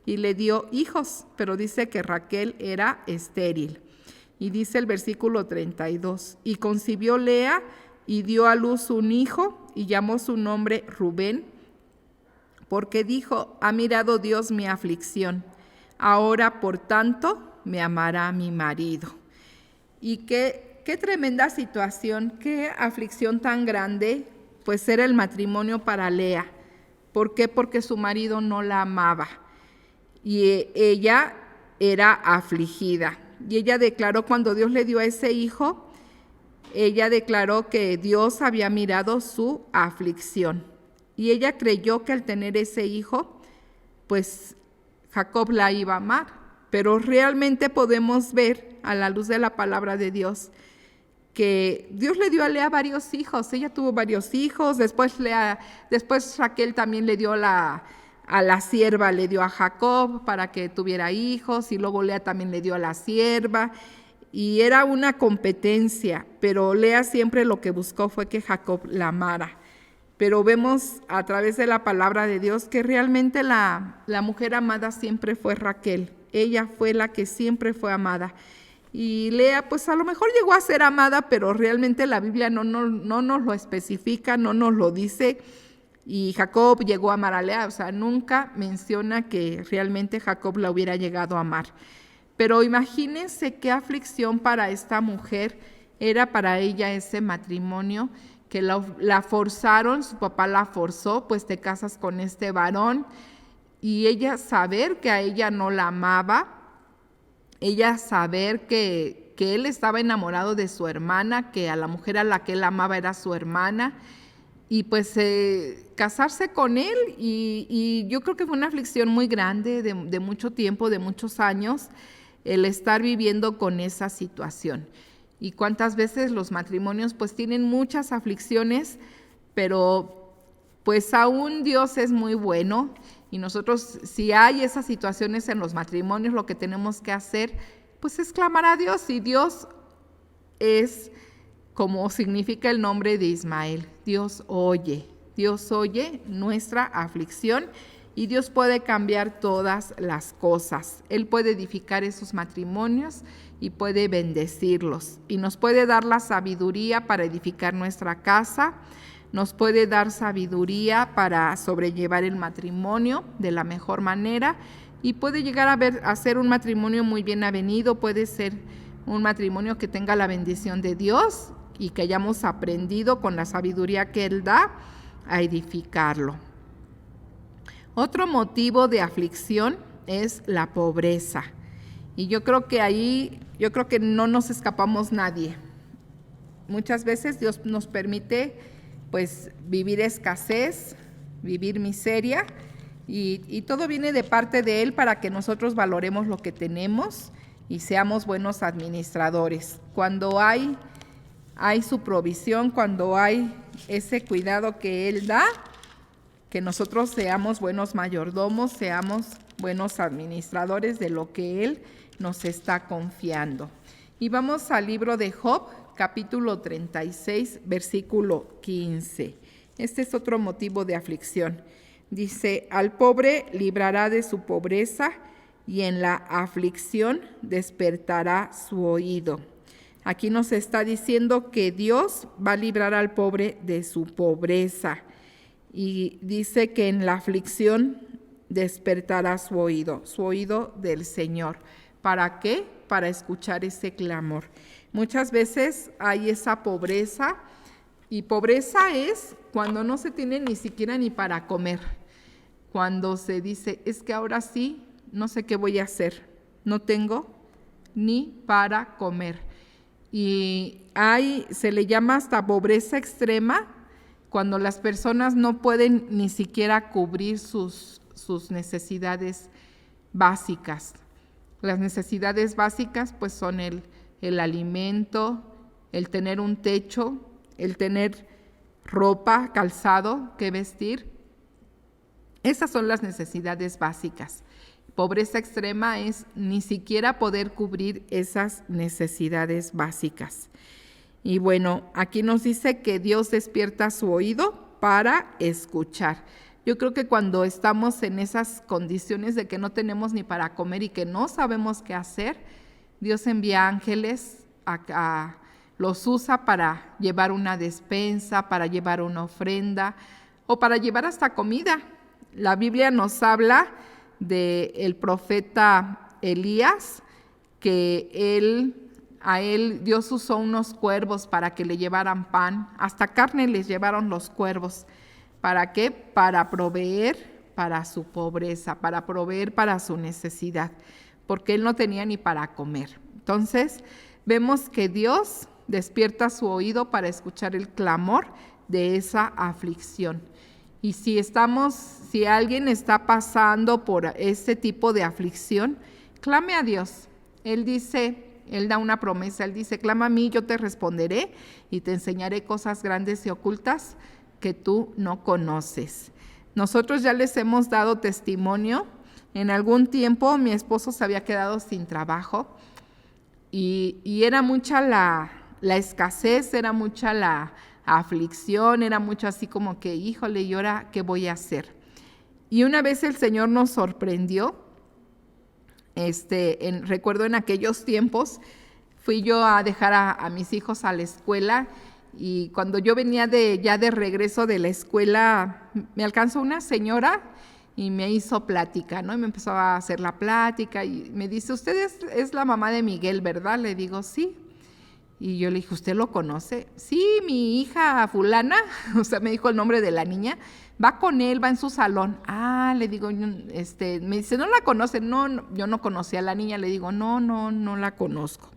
y le dio hijos, pero dice que Raquel era estéril. Y dice el versículo 32, y concibió Lea y dio a luz un hijo y llamó su nombre Rubén, porque dijo, ha mirado Dios mi aflicción, ahora por tanto me amará mi marido. Y qué tremenda situación, qué aflicción tan grande, pues era el matrimonio para Lea. ¿Por qué? Porque su marido no la amaba y ella era afligida. Y ella declaró, cuando Dios le dio a ese hijo, ella declaró que Dios había mirado su aflicción. Y ella creyó que al tener ese hijo, pues Jacob la iba a amar. Pero realmente podemos ver a la luz de la palabra de Dios que Dios le dio a Lea varios hijos. Ella tuvo varios hijos. Después Raquel también le dio a la sierva, le dio a Jacob para que tuviera hijos, y luego Lea también le dio a la sierva. Y era una competencia, pero Lea siempre lo que buscó fue que Jacob la amara. Pero vemos a través de la palabra de Dios que realmente la mujer amada siempre fue Raquel. Ella fue la que siempre fue amada. Y Lea, pues a lo mejor llegó a ser amada, pero realmente la Biblia no nos lo especifica, no nos lo dice. Y Jacob llegó a amar a Lea, o sea, nunca menciona que realmente Jacob la hubiera llegado a amar. Pero imagínense qué aflicción para esta mujer era para ella ese matrimonio, que la forzaron, su papá la forzó, pues te casas con este varón, y ella saber que a ella no la amaba, ella saber que él estaba enamorado de su hermana, que a la mujer a la que él amaba era su hermana, y pues casarse con él, y yo creo que fue una aflicción muy grande, de mucho tiempo, de muchos años, el estar viviendo con esa situación. Y cuántas veces los matrimonios pues tienen muchas aflicciones, pero pues aún Dios es muy bueno, y nosotros, si hay esas situaciones en los matrimonios, lo que tenemos que hacer pues es clamar a Dios, y Dios es como significa el nombre de Ismael. Dios oye nuestra aflicción, y Dios puede cambiar todas las cosas. Él puede edificar esos matrimonios y puede bendecirlos, y nos puede dar la sabiduría para edificar nuestra casa, nos puede dar sabiduría para sobrellevar el matrimonio de la mejor manera, y puede llegar a ser un matrimonio muy bien avenido, puede ser un matrimonio que tenga la bendición de Dios y que hayamos aprendido con la sabiduría que Él da a edificarlo. Otro motivo de aflicción es la pobreza. Y yo creo que no nos escapamos nadie. Muchas veces Dios nos permite pues vivir escasez, vivir miseria, y todo viene de parte de Él para que nosotros valoremos lo que tenemos y seamos buenos administradores. Cuando hay su provisión, cuando hay ese cuidado que Él da, que nosotros seamos buenos mayordomos, seamos buenos administradores de lo que Él nos está confiando. Y vamos al libro de Job, capítulo 36, versículo 15. Este es otro motivo de aflicción. Dice, al pobre librará de su pobreza, y en la aflicción despertará su oído. Aquí nos está diciendo que Dios va a librar al pobre de su pobreza. Y dice que en la aflicción despertará su oído del Señor. ¿Para qué? Para escuchar ese clamor. Muchas veces hay esa pobreza, y pobreza es cuando no se tiene ni siquiera ni para comer. Cuando se dice, es que ahora sí, no sé qué voy a hacer, no tengo ni para comer. Y se le llama hasta pobreza extrema, cuando las personas no pueden ni siquiera cubrir sus necesidades básicas. Las necesidades básicas pues son el alimento, el tener un techo, el tener ropa, calzado que vestir. Esas son las necesidades básicas. Pobreza extrema es ni siquiera poder cubrir esas necesidades básicas. Y bueno, aquí nos dice que Dios despierta su oído para escuchar. Yo creo que cuando estamos en esas condiciones de que no tenemos ni para comer y que no sabemos qué hacer, Dios envía ángeles, los usa para llevar una despensa, para llevar una ofrenda o para llevar hasta comida. La Biblia nos habla del profeta Elías, que a él Dios usó unos cuervos para que le llevaran pan, hasta carne les llevaron los cuervos. ¿Para qué? Para proveer para su pobreza, para proveer para su necesidad, porque él no tenía ni para comer. Entonces, vemos que Dios despierta su oído para escuchar el clamor de esa aflicción. Y si alguien está pasando por ese tipo de aflicción, clame a Dios. Él da una promesa, Él dice, clama a mí, yo te responderé y te enseñaré cosas grandes y ocultas que tú no conoces. Nosotros ya les hemos dado testimonio. En algún tiempo mi esposo se había quedado sin trabajo y era mucha la escasez, era mucha la aflicción, era mucho así como que, híjole, ¿y ahora qué voy a hacer? Y una vez el Señor nos sorprendió. Recuerdo en aquellos tiempos, fui yo a dejar a mis hijos a la escuela y cuando yo venía ya de regreso de la escuela, me alcanzó una señora y me hizo plática, ¿no? Y me empezó a hacer la plática y me dice, usted es la mamá de Miguel, ¿verdad? Le digo, sí. Y yo le dije, ¿usted lo conoce? Sí, mi hija fulana, o sea, me dijo el nombre de la niña, va con él, va en su salón. Ah, le digo, me dice, ¿no la conoce? No, yo no conocía a la niña, le digo, no la conozco.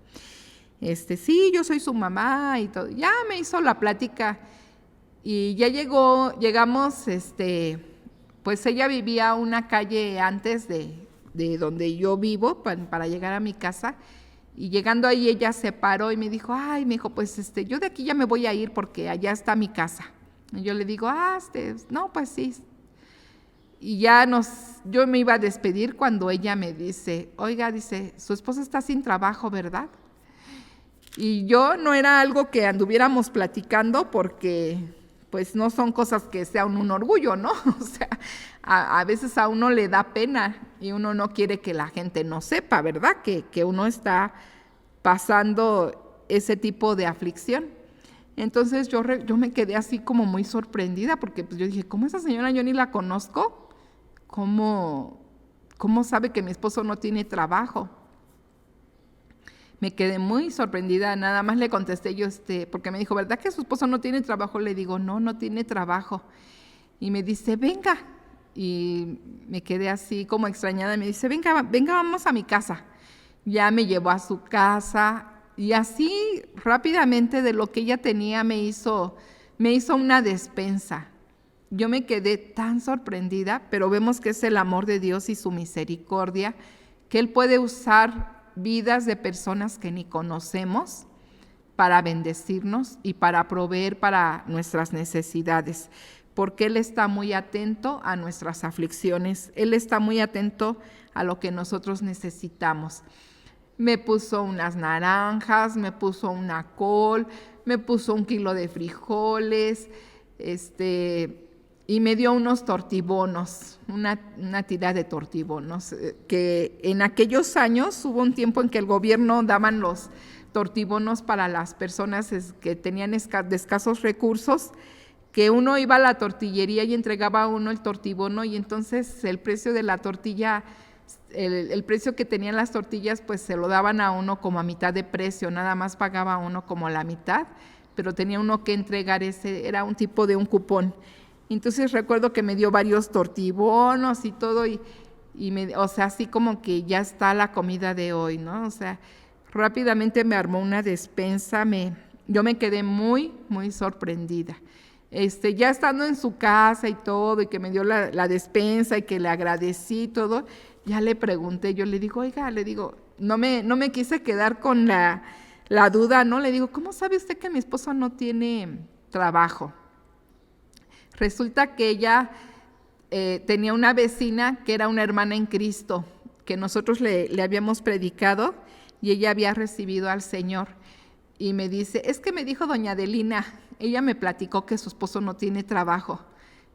Sí, yo soy su mamá y todo. Ya me hizo la plática y ya llegamos, pues ella vivía una calle antes de donde yo vivo para llegar a mi casa. Y llegando ahí ella se paró y me dijo, pues yo de aquí ya me voy a ir porque allá está mi casa. Y yo le digo, no, pues sí. Y yo me iba a despedir cuando ella me dice, oiga, dice, su esposa está sin trabajo, ¿verdad? Y yo no era algo que anduviéramos platicando porque pues no son cosas que sean un orgullo, ¿no? O sea, a veces a uno le da pena y uno no quiere que la gente no sepa, ¿verdad? Que uno está pasando ese tipo de aflicción. Entonces yo me quedé así como muy sorprendida porque pues yo dije, ¿cómo esa señora yo ni la conozco? ¿Cómo sabe que mi esposo no tiene trabajo? Me quedé muy sorprendida, nada más le contesté yo, porque me dijo, ¿verdad que su esposo no tiene trabajo? Le digo, no tiene trabajo. Y me dice, venga. Y me quedé así como extrañada. Me dice, venga, vamos a mi casa. Ya me llevó a su casa y así rápidamente de lo que ella tenía me hizo una despensa. Yo me quedé tan sorprendida, pero vemos que es el amor de Dios y su misericordia, que Él puede usar vidas de personas que ni conocemos para bendecirnos y para proveer para nuestras necesidades, porque Él está muy atento a nuestras aflicciones, Él está muy atento a lo que nosotros necesitamos. Me puso unas naranjas, me puso una col, me puso 1 kilo de frijoles, y me dio unos tortibonos, una tira de tortibonos, que en aquellos años hubo un tiempo en que el gobierno daban los tortibonos para las personas que tenían de escasos recursos, que uno iba a la tortillería y entregaba a uno el tortibono y entonces el precio de la tortilla, el precio que tenían las tortillas, pues se lo daban a uno como a mitad de precio, nada más pagaba uno como la mitad, pero tenía uno que entregar era un tipo de un cupón. Entonces recuerdo que me dio varios tortibonos y todo, o sea, así como que ya está la comida de hoy, ¿no? O sea, rápidamente me armó una despensa, yo me quedé muy, muy sorprendida. ya estando en su casa y todo, y que me dio la despensa y que le agradecí todo, ya le pregunté, yo le digo, oiga, no me quise quedar con la duda, ¿no? Le digo, ¿cómo sabe usted que mi esposo no tiene trabajo? Resulta que ella tenía una vecina que era una hermana en Cristo, que nosotros le habíamos predicado y ella había recibido al Señor. Y me dice, es que me dijo doña Adelina, ella me platicó que su esposo no tiene trabajo.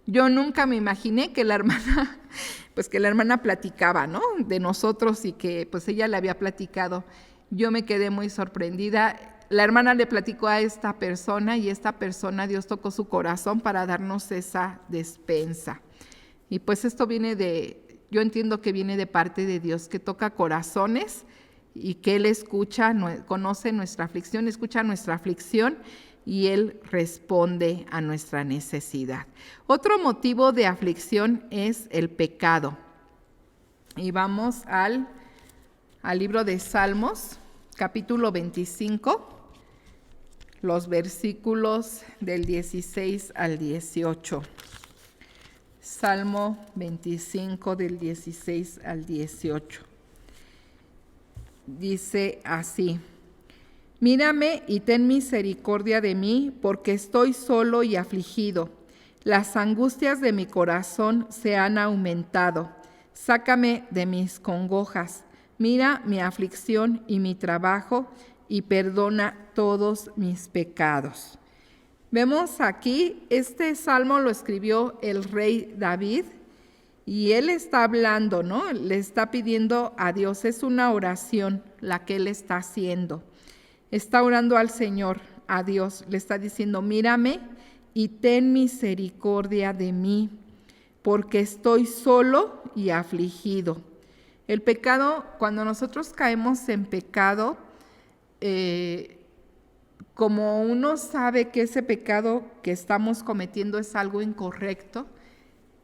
Yo nunca me imaginé que la hermana platicaba, ¿no? De nosotros y que pues ella le había platicado. Yo me quedé muy sorprendida. La hermana le platicó a esta persona y esta persona, Dios tocó su corazón para darnos esa despensa. Y pues esto yo entiendo que viene de parte de Dios, que toca corazones y que Él escucha, conoce nuestra aflicción, escucha nuestra aflicción y Él responde a nuestra necesidad. Otro motivo de aflicción es el pecado. Y vamos al libro de Salmos, capítulo 25, los versículos del 16 al 18. Salmo 25 del 16 al 18. Dice así: Mírame y ten misericordia de mí, porque estoy solo y afligido. Las angustias de mi corazón se han aumentado. Sácame de mis congojas. Mira mi aflicción y mi trabajo, y perdona todos mis pecados. Vemos aquí, este salmo lo escribió el rey David, y él está hablando, ¿no? Le está pidiendo a Dios, es una oración la que él está haciendo. Está orando al Señor, a Dios, le está diciendo, mírame y ten misericordia de mí, porque estoy solo y afligido. El pecado, cuando nosotros caemos en pecado, como uno sabe que ese pecado que estamos cometiendo es algo incorrecto,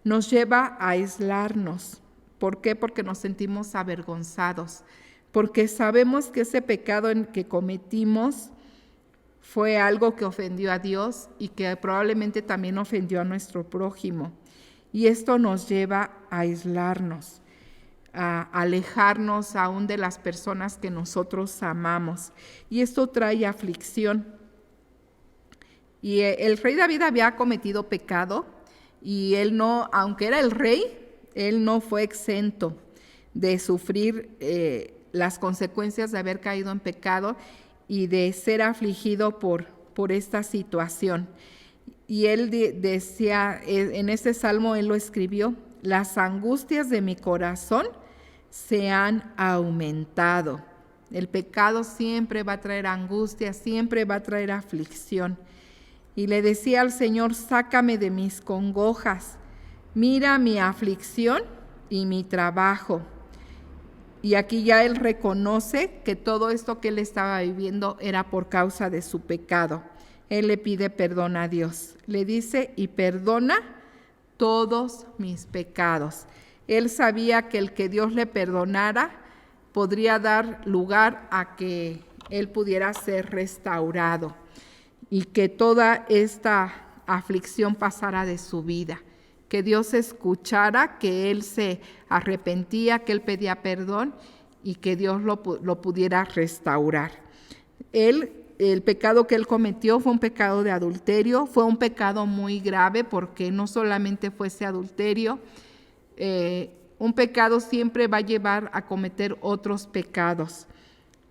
nos lleva a aislarnos. ¿Por qué? Porque nos sentimos avergonzados, porque sabemos que ese pecado que cometimos fue algo que ofendió a Dios y que probablemente también ofendió a nuestro prójimo. Y esto nos lleva a aislarnos, a alejarnos aún de las personas que nosotros amamos. Y esto trae aflicción. Y el rey David había cometido pecado, y él no, aunque era el rey, él no fue exento de sufrir las consecuencias de haber caído en pecado y de ser afligido por esta situación. Y él decía, en este salmo él lo escribió, las angustias de mi corazón se han aumentado. El pecado siempre va a traer angustia, siempre va a traer aflicción. Y le decía al Señor, sácame de mis congojas, mira mi aflicción y mi trabajo. Y aquí ya él reconoce que todo esto que él estaba viviendo era por causa de su pecado. Él le pide perdón a Dios. Le dice, y perdona todos mis pecados. Él sabía que el que Dios le perdonara podría dar lugar a que él pudiera ser restaurado y que toda esta aflicción pasara de su vida, que Dios escuchara, que él se arrepentía, que él pedía perdón y que Dios lo pudiera restaurar. El pecado que él cometió fue un pecado de adulterio, fue un pecado muy grave porque no solamente fue ese adulterio, un pecado siempre va a llevar a cometer otros pecados.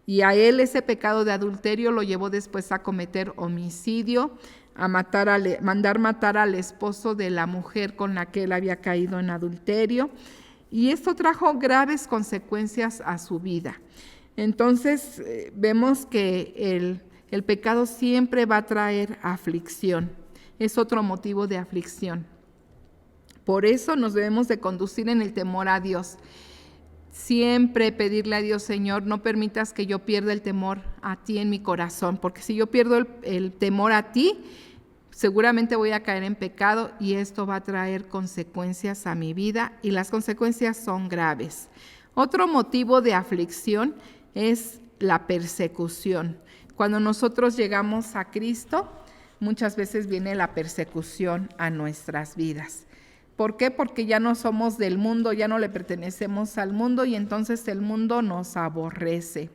Y a él ese pecado de adulterio lo llevó después a cometer homicidio, a mandar matar al esposo de la mujer con la que él había caído en adulterio. Y esto trajo graves consecuencias a su vida. Entonces vemos que el pecado siempre va a traer aflicción. Es otro motivo de aflicción. Por eso nos debemos de conducir en el temor a Dios. Siempre pedirle a Dios, Señor, no permitas que yo pierda el temor a ti en mi corazón, porque si yo pierdo el temor a ti, seguramente voy a caer en pecado y esto va a traer consecuencias a mi vida y las consecuencias son graves. Otro motivo de aflicción es la persecución. Cuando nosotros llegamos a Cristo, muchas veces viene la persecución a nuestras vidas. ¿Por qué? Porque ya no somos del mundo, ya no le pertenecemos al mundo y entonces el mundo nos aborrece.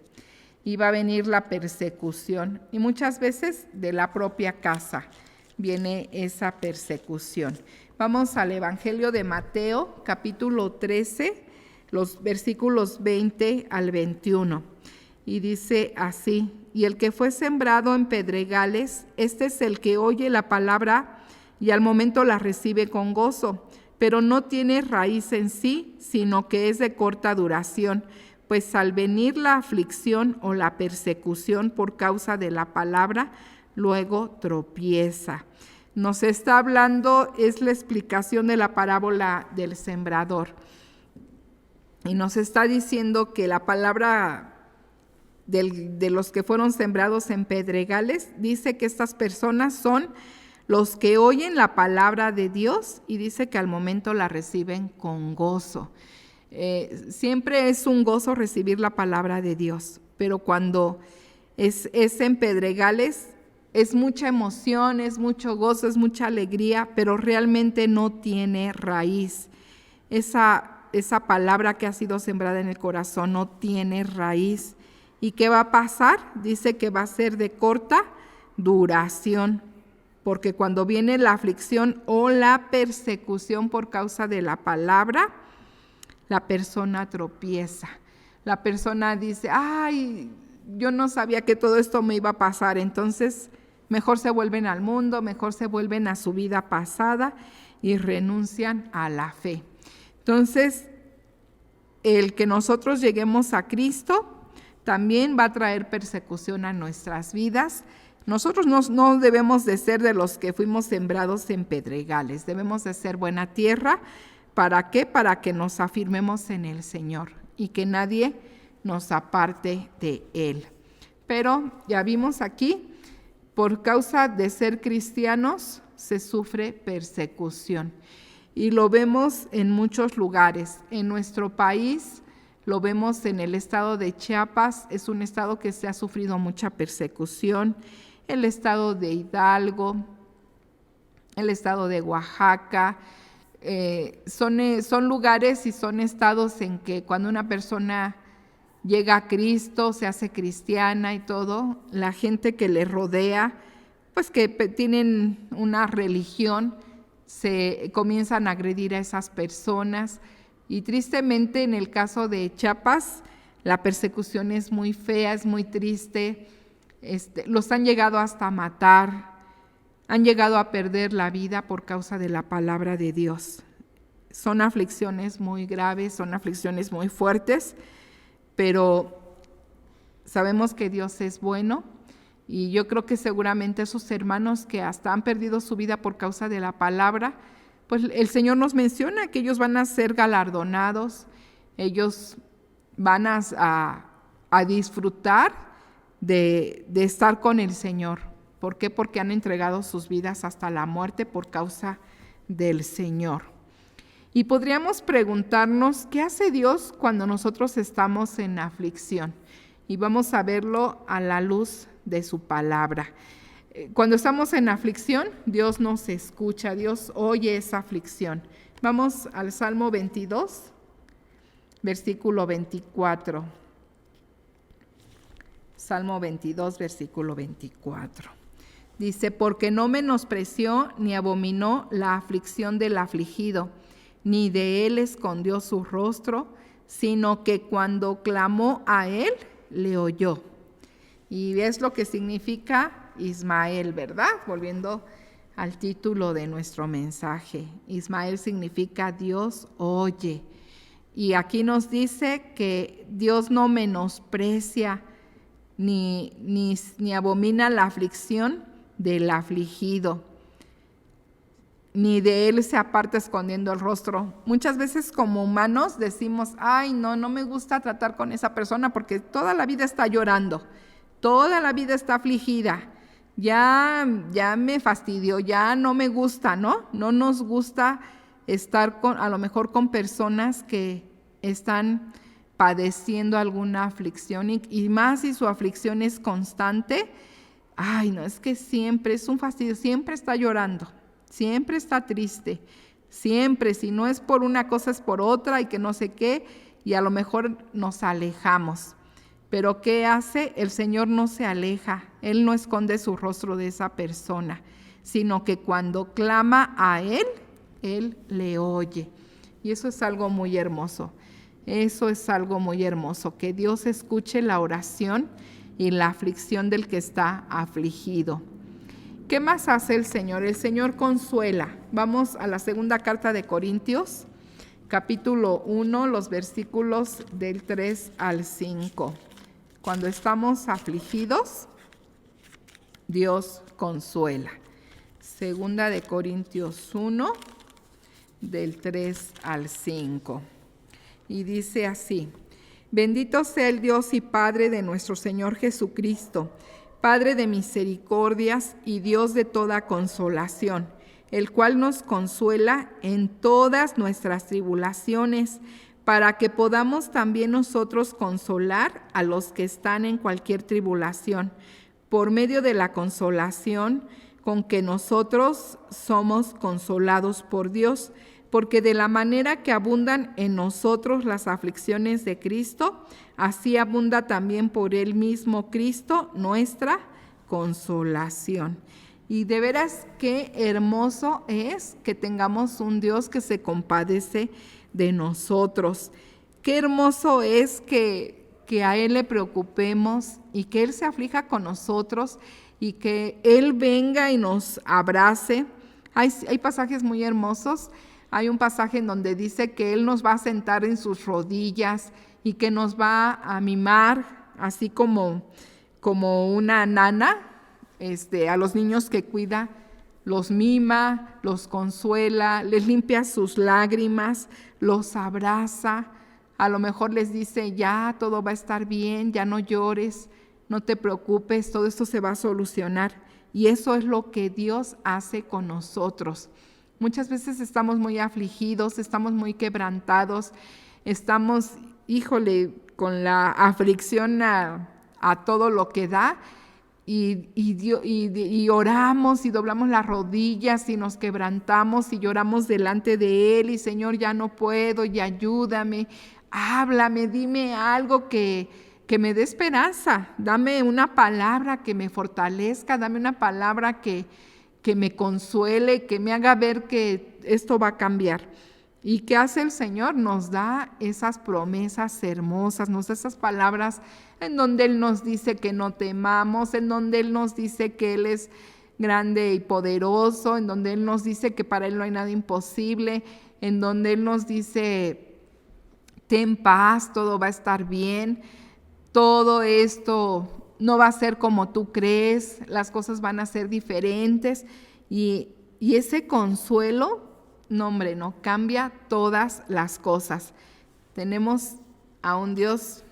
Y va a venir la persecución. Y muchas veces de la propia casa viene esa persecución. Vamos al Evangelio de Mateo, capítulo 13, los versículos 20 al 21. Y dice así: y el que fue sembrado en pedregales, este es el que oye la palabra y al momento la recibe con gozo, pero no tiene raíz en sí, sino que es de corta duración, pues al venir la aflicción o la persecución por causa de la palabra, luego tropieza. Nos está hablando, es la explicación de la parábola del sembrador. Y nos está diciendo que la palabra de los que fueron sembrados en pedregales, dice que estas personas son los que oyen la palabra de Dios y dice que al momento la reciben con gozo. Siempre es un gozo recibir la palabra de Dios, pero cuando es en pedregales es mucha emoción, es mucho gozo, es mucha alegría, pero realmente no tiene raíz. Esa palabra que ha sido sembrada en el corazón no tiene raíz. ¿Y qué va a pasar? Dice que va a ser de corta duración, porque cuando viene la aflicción o la persecución por causa de la palabra, la persona tropieza. La persona dice, ay, yo no sabía que todo esto me iba a pasar, entonces mejor se vuelven al mundo, mejor se vuelven a su vida pasada y renuncian a la fe. Entonces, el que nosotros lleguemos a Cristo también va a traer persecución a nuestras vidas. Nosotros no debemos de ser de los que fuimos sembrados en pedregales, debemos de ser buena tierra. ¿Para qué? Para que nos afirmemos en el Señor y que nadie nos aparte de Él. Pero ya vimos aquí, por causa de ser cristianos se sufre persecución. Y lo vemos en muchos lugares. En nuestro país lo vemos en el estado de Chiapas, es un estado que se ha sufrido mucha persecución. El estado de Hidalgo, el estado de Oaxaca, son lugares y son estados en que cuando una persona llega a Cristo, se hace cristiana y todo, la gente que le rodea, pues que tienen una religión, se comienzan a agredir a esas personas. Y tristemente en el caso de Chiapas, la persecución es muy fea, es muy triste. Los han llegado hasta matar, han llegado a perder la vida por causa de la palabra de Dios. Son aflicciones muy graves, son aflicciones muy fuertes, pero sabemos que Dios es bueno y yo creo que seguramente esos hermanos que hasta han perdido su vida por causa de la palabra, pues el Señor nos menciona que ellos van a ser galardonados, ellos van a disfrutar de estar con el Señor. ¿Por qué? Porque han entregado sus vidas hasta la muerte por causa del Señor. Y podríamos preguntarnos, ¿qué hace Dios cuando nosotros estamos en aflicción? Y vamos a verlo a la luz de su palabra. Cuando estamos en aflicción, Dios nos escucha, Dios oye esa aflicción. Vamos al Salmo 22, versículo 24. Salmo 22, versículo 24. Dice, porque no menospreció ni abominó la aflicción del afligido, ni de él escondió su rostro, sino que cuando clamó a él, le oyó. Y es lo que significa Ismael, ¿verdad? Volviendo al título de nuestro mensaje. Ismael significa Dios oye. Y aquí nos dice que Dios no menosprecia ni abomina la aflicción del afligido, ni de él se aparta escondiendo el rostro. Muchas veces como humanos decimos, ay, no me gusta tratar con esa persona porque toda la vida está llorando, toda la vida está afligida, ya me fastidió, ya no me gusta, ¿no? No nos gusta estar a lo mejor con personas que están padeciendo alguna aflicción y más si su aflicción es constante. ay, no, es que siempre es un fastidio, siempre está llorando, siempre está triste, siempre, si no es por una cosa es por otra y que no sé qué, y a lo mejor nos alejamos. Pero ¿qué hace? El Señor no se aleja, Él no esconde su rostro de esa persona, sino que cuando clama a Él, Él le oye. Y eso es algo muy hermoso, eso es algo muy hermoso, que Dios escuche la oración y la aflicción del que está afligido. ¿Qué más hace el Señor? El Señor consuela. Vamos a la segunda carta de Corintios, capítulo 1, los versículos del 3 al 5. Cuando estamos afligidos, Dios consuela. Segunda de Corintios 1, del 3 al 5. Y dice así: Bendito sea el Dios y Padre de nuestro Señor Jesucristo, Padre de misericordias y Dios de toda consolación, el cual nos consuela en todas nuestras tribulaciones, para que podamos también nosotros consolar a los que están en cualquier tribulación, por medio de la consolación con que nosotros somos consolados por Dios, porque de la manera que abundan en nosotros las aflicciones de Cristo, así abunda también por Él mismo Cristo nuestra consolación. Y de veras qué hermoso es que tengamos un Dios que se compadece de nosotros. Qué hermoso es que a Él le preocupemos y que Él se aflija con nosotros y que Él venga y nos abrace. Hay pasajes muy hermosos. Hay un pasaje en donde dice que Él nos va a sentar en sus rodillas y que nos va a mimar, así como una nana, a los niños que cuida, los mima, los consuela, les limpia sus lágrimas, los abraza. A lo mejor les dice, ya todo va a estar bien, ya no llores, no te preocupes, todo esto se va a solucionar. Y eso es lo que Dios hace con nosotros. Muchas veces estamos muy afligidos, estamos muy quebrantados, estamos, con la aflicción a todo lo que da, y oramos y doblamos las rodillas y nos quebrantamos y lloramos delante de Él, y Señor, ya no puedo, y ayúdame, háblame, dime algo que me dé esperanza, dame una palabra que me fortalezca, dame una palabra que me consuele, que me haga ver que esto va a cambiar. ¿Y qué hace el Señor? Nos da esas promesas hermosas, nos da esas palabras en donde Él nos dice que no temamos, en donde Él nos dice que Él es grande y poderoso, en donde Él nos dice que para Él no hay nada imposible, en donde Él nos dice, ten paz, todo va a estar bien, todo esto no va a ser como tú crees, las cosas van a ser diferentes, y ese consuelo, no hombre, no cambia todas las cosas. Tenemos a un Dios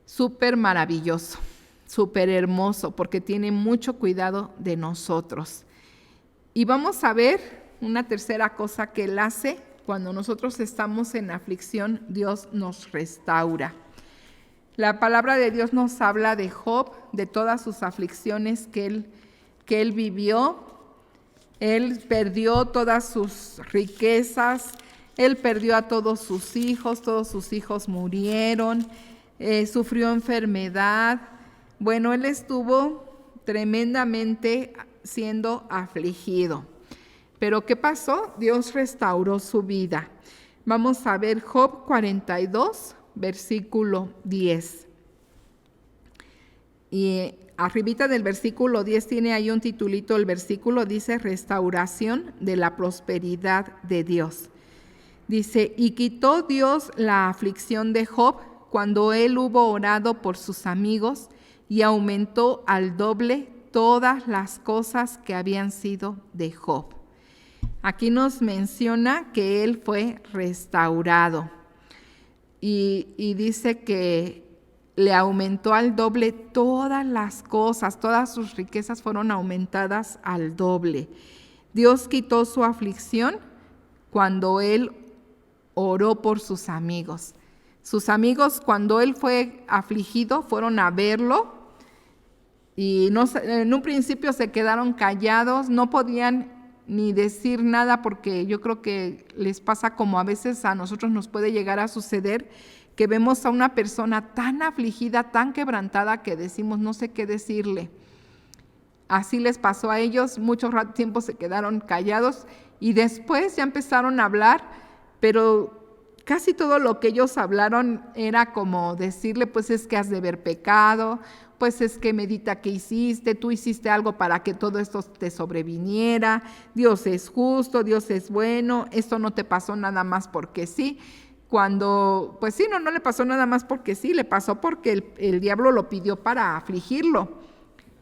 súper maravilloso, súper hermoso, porque tiene mucho cuidado de nosotros. Y vamos a ver una tercera cosa que Él hace cuando nosotros estamos en aflicción. Dios nos restaura. La palabra de Dios nos habla de Job, de todas sus aflicciones que él vivió. Él perdió todas sus riquezas, él perdió a todos sus hijos murieron, sufrió enfermedad. Bueno, él estuvo tremendamente siendo afligido. Pero ¿qué pasó? Dios restauró su vida. Vamos a ver Job 42, versículo 10. Y arribita del versículo 10 tiene ahí un titulito, el versículo dice restauración de la prosperidad de Dios. Dice, y quitó Dios la aflicción de Job cuando él hubo orado por sus amigos y aumentó al doble todas las cosas que habían sido de Job. Aquí nos menciona que él fue restaurado y dice que le aumentó al doble todas las cosas, todas sus riquezas fueron aumentadas al doble. Dios quitó su aflicción cuando él oró por sus amigos. Sus amigos, cuando él fue afligido, fueron a verlo y en un principio se quedaron callados, no podían ni decir nada, porque yo creo que les pasa como a veces a nosotros nos puede llegar a suceder, que vemos a una persona tan afligida, tan quebrantada, que decimos no sé qué decirle. Así les pasó a ellos, mucho tiempo se quedaron callados y después ya empezaron a hablar, pero casi todo lo que ellos hablaron era como decirle, pues es que has de haber pecado, pues es que medita que hiciste, tú hiciste algo para que todo esto te sobreviniera, Dios es justo, Dios es bueno, esto no te pasó nada más porque sí. Cuando, pues sí, no le pasó nada más porque sí, le pasó porque el diablo lo pidió para afligirlo.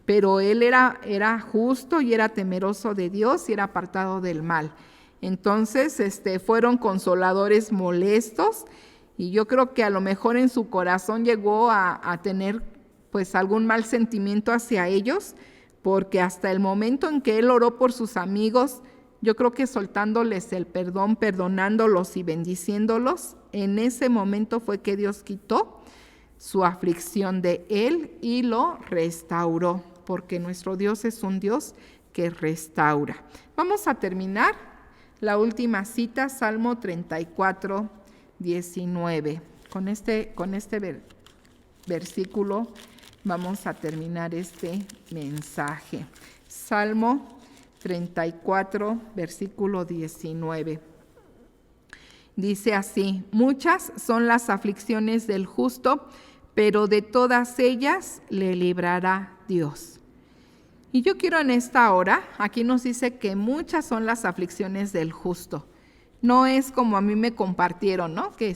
Pero él era justo y era temeroso de Dios y era apartado del mal. Entonces fueron consoladores molestos, y yo creo que a lo mejor en su corazón llegó a tener pues algún mal sentimiento hacia ellos, porque hasta el momento en que él oró por sus amigos, yo creo que soltándoles el perdón, perdonándolos y bendiciéndolos, en ese momento fue que Dios quitó su aflicción de él y lo restauró, porque nuestro Dios es un Dios que restaura. Vamos a terminar la última cita, Salmo 34, 19. Con este versículo vamos a terminar este mensaje. Salmo 34, versículo 19. Dice así: muchas son las aflicciones del justo, pero de todas ellas le librará Dios. Y yo quiero en esta hora, aquí nos dice que muchas son las aflicciones del justo. No es como a mí me compartieron, ¿no? Que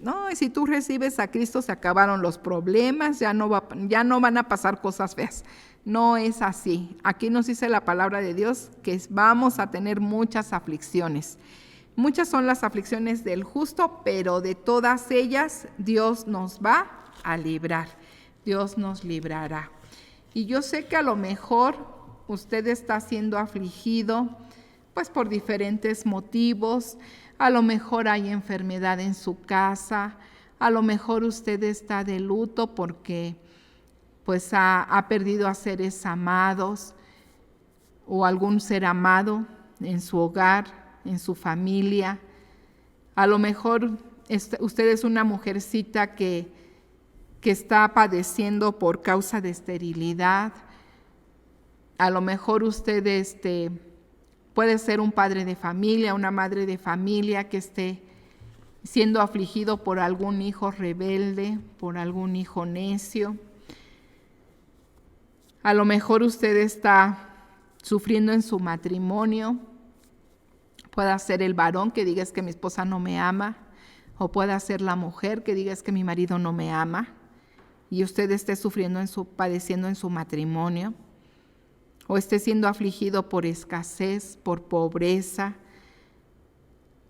no, si tú recibes a Cristo se acabaron los problemas, ya no van a pasar cosas feas. No es así. Aquí nos dice la palabra de Dios que vamos a tener muchas aflicciones. Muchas son las aflicciones del justo, pero de todas ellas Dios nos va a librar. Dios nos librará. Y yo sé que a lo mejor usted está siendo afligido, pues por diferentes motivos. A lo mejor hay enfermedad en su casa, a lo mejor usted está de luto porque pues ha perdido a seres amados o algún ser amado en su hogar, en su familia. A lo mejor usted es una mujercita que está padeciendo por causa de esterilidad. A lo mejor usted puede ser un padre de familia, una madre de familia que esté siendo afligido por algún hijo rebelde, por algún hijo necio. A lo mejor usted está sufriendo en su matrimonio. Puede ser el varón que diga es que mi esposa no me ama, o puede ser la mujer que diga es que mi marido no me ama, y usted esté padeciendo en su matrimonio, o esté siendo afligido por escasez, por pobreza,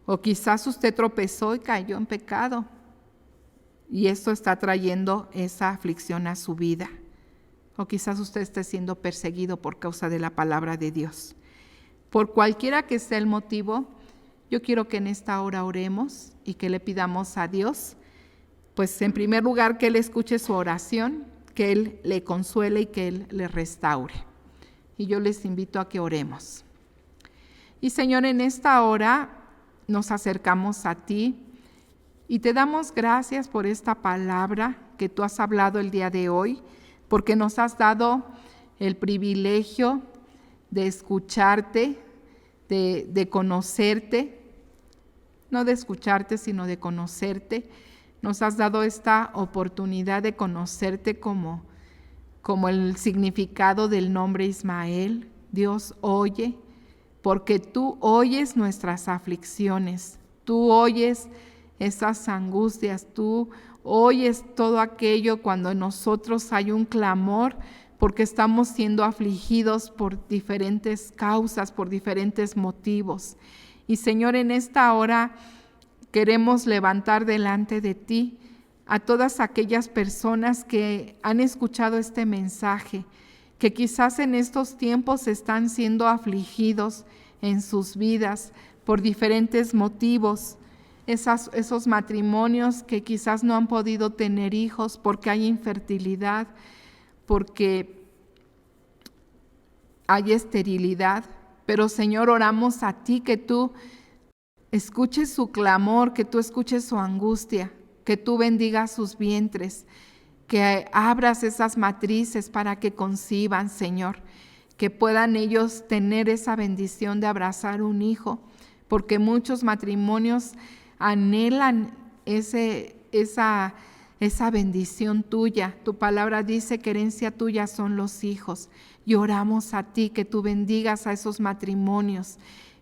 o quizás usted tropezó y cayó en pecado, y esto está trayendo esa aflicción a su vida, o quizás usted esté siendo perseguido por causa de la palabra de Dios. Por cualquiera que sea el motivo, yo quiero que en esta hora oremos y que le pidamos a Dios, pues en primer lugar que Él escuche su oración, que Él le consuele y que Él le restaure. Y yo les invito a que oremos. Y Señor, en esta hora nos acercamos a ti y te damos gracias por esta palabra que tú has hablado el día de hoy, porque nos has dado el privilegio de escucharte, de conocerte, no de escucharte, sino de conocerte. Nos has dado esta oportunidad de conocerte como el significado del nombre Ismael. Dios oye, porque tú oyes nuestras aflicciones, tú oyes esas angustias, tú oyes todo aquello cuando en nosotros hay un clamor, porque estamos siendo afligidos por diferentes causas, por diferentes motivos. Y Señor, en esta hora queremos levantar delante de ti a todas aquellas personas que han escuchado este mensaje, que quizás en estos tiempos están siendo afligidos en sus vidas por diferentes motivos. Esos matrimonios que quizás no han podido tener hijos porque hay infertilidad, porque hay esterilidad. Pero Señor, oramos a ti que tú escuches su clamor, que tú escuches su angustia, que tú bendigas sus vientres, que abras esas matrices para que conciban, Señor, que puedan ellos tener esa bendición de abrazar un hijo, porque muchos matrimonios anhelan esa bendición tuya. Tu palabra dice que herencia tuya son los hijos. Y oramos a ti que tú bendigas a esos matrimonios,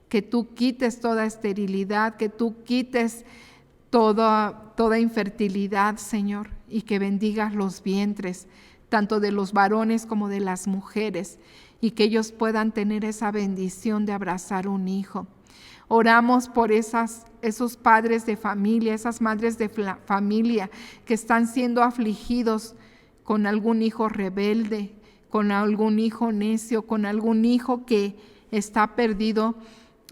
que tú quites toda esterilidad, que tú quites toda infertilidad, Señor, y que bendigas los vientres, tanto de los varones como de las mujeres, y que ellos puedan tener esa bendición de abrazar un hijo. Oramos por esos padres de familia, esas madres de familia que están siendo afligidos con algún hijo rebelde, con algún hijo necio, con algún hijo que está perdido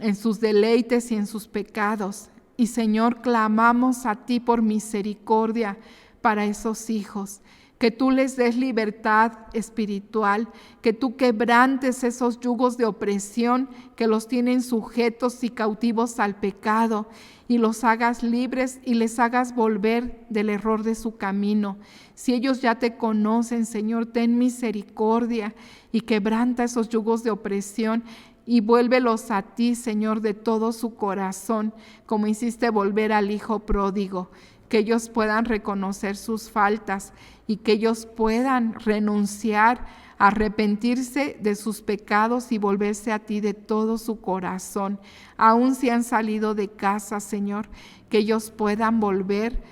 en sus deleites y en sus pecados. Y Señor, clamamos a ti por misericordia para esos hijos, que tú les des libertad espiritual, que tú quebrantes esos yugos de opresión que los tienen sujetos y cautivos al pecado, y los hagas libres y les hagas volver del error de su camino. Si ellos ya te conocen, Señor, ten misericordia y quebranta esos yugos de opresión y vuélvelos a ti, Señor, de todo su corazón, como hiciste volver al hijo pródigo, que ellos puedan reconocer sus faltas y que ellos puedan renunciar, arrepentirse de sus pecados y volverse a ti de todo su corazón. Aun si han salido de casa, Señor, que ellos puedan volver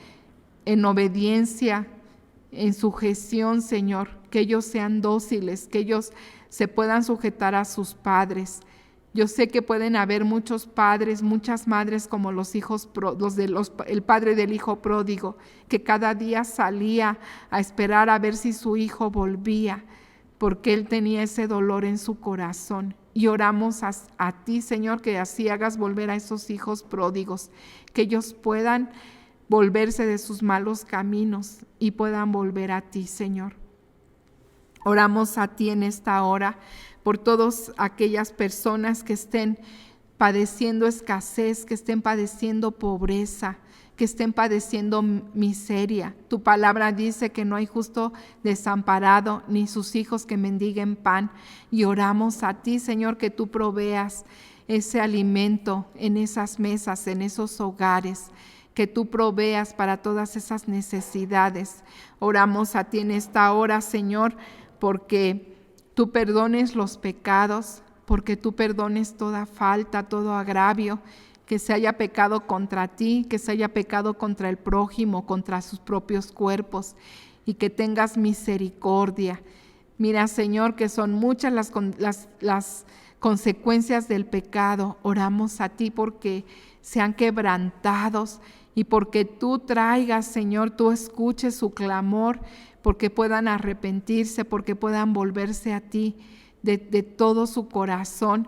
en obediencia, en sujeción, Señor, que ellos sean dóciles, que ellos se puedan sujetar a sus padres. Yo sé que pueden haber muchos padres, muchas madres como el padre del hijo pródigo, que cada día salía a esperar a ver si su hijo volvía, porque él tenía ese dolor en su corazón. Y oramos a ti, Señor, que así hagas volver a esos hijos pródigos, que ellos puedan volverse de sus malos caminos y puedan volver a ti, Señor. Oramos a ti en esta hora por todas aquellas personas que estén padeciendo escasez, que estén padeciendo pobreza, que estén padeciendo miseria. Tu palabra dice que no hay justo desamparado, ni sus hijos que mendiguen pan. Y oramos a ti, Señor, que tú proveas ese alimento en esas mesas, en esos hogares, que tú proveas para todas esas necesidades. Oramos a ti en esta hora, Señor, porque tú perdones los pecados, porque tú perdones toda falta, todo agravio, que se haya pecado contra ti, que se haya pecado contra el prójimo, contra sus propios cuerpos, y que tengas misericordia. Mira, Señor, que son muchas las consecuencias del pecado. Oramos a ti porque sean quebrantados y porque tú traigas, Señor, tú escuches su clamor, porque puedan arrepentirse, porque puedan volverse a ti de todo su corazón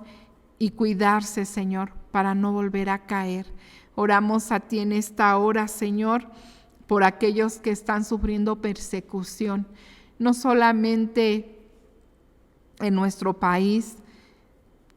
y cuidarse, Señor, para no volver a caer. Oramos a ti en esta hora, Señor, por aquellos que están sufriendo persecución, no solamente en nuestro país,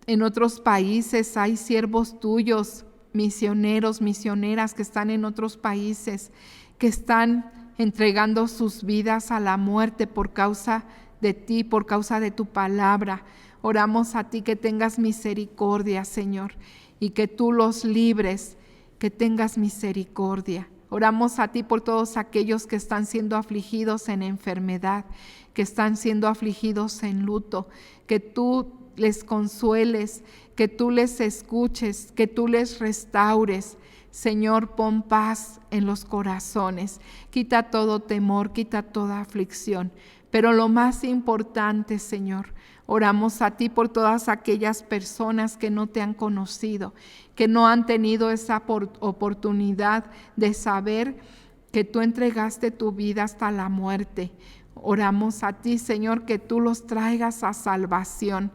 en otros países hay siervos tuyos, misioneros, misioneras que están en otros países, que están entregando sus vidas a la muerte por causa de ti, por causa de tu palabra. Oramos a ti que tengas misericordia, Señor, y que tú los libres, que tengas misericordia. Oramos a ti por todos aquellos que están siendo afligidos en enfermedad, que están siendo afligidos en luto, que tú les consueles, que tú les escuches, que tú les restaures. Señor, pon paz en los corazones, quita todo temor, quita toda aflicción. Pero lo más importante, Señor, oramos a ti por todas aquellas personas que no te han conocido, que no han tenido esa oportunidad de saber que tú entregaste tu vida hasta la muerte. Oramos a ti, Señor, que tú los traigas a salvación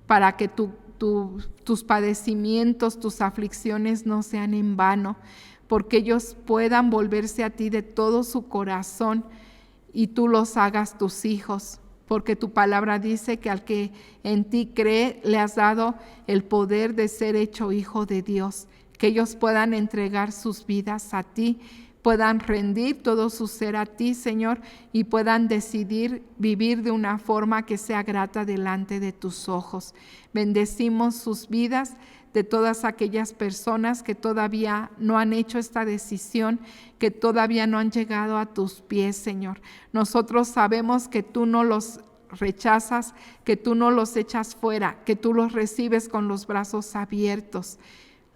para que tus padecimientos, tus aflicciones no sean en vano, porque ellos puedan volverse a ti de todo su corazón y tú los hagas tus hijos. porque tu palabra dice que al que en ti cree le has dado el poder de ser hecho hijo de Dios, que ellos puedan entregar sus vidas a ti, puedan rendir todo su ser a ti, Señor, y puedan decidir vivir de una forma que sea grata delante de tus ojos. Bendecimos sus vidas de todas aquellas personas que todavía no han hecho esta decisión, que todavía no han llegado a tus pies, Señor. Nosotros sabemos que tú no los rechazas, que tú no los echas fuera, que tú los recibes con los brazos abiertos.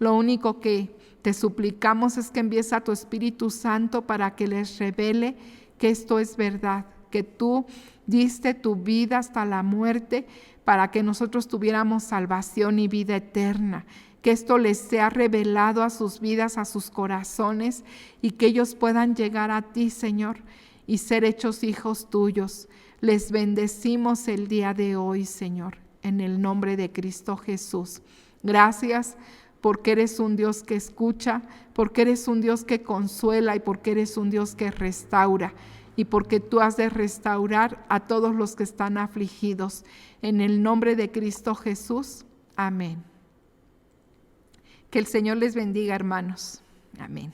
Lo único que te suplicamos es que envíes a tu Espíritu Santo para que les revele que esto es verdad, que tú diste tu vida hasta la muerte para que nosotros tuviéramos salvación y vida eterna, que esto les sea revelado a sus vidas, a sus corazones, y que ellos puedan llegar a ti, Señor, y ser hechos hijos tuyos. Les bendecimos el día de hoy, Señor, en el nombre de Cristo Jesús. Gracias porque eres un Dios que escucha, porque eres un Dios que consuela y porque eres un Dios que restaura, y porque tú has de restaurar a todos los que están afligidos. En el nombre de Cristo Jesús. Amén. Que el Señor les bendiga, hermanos. Amén.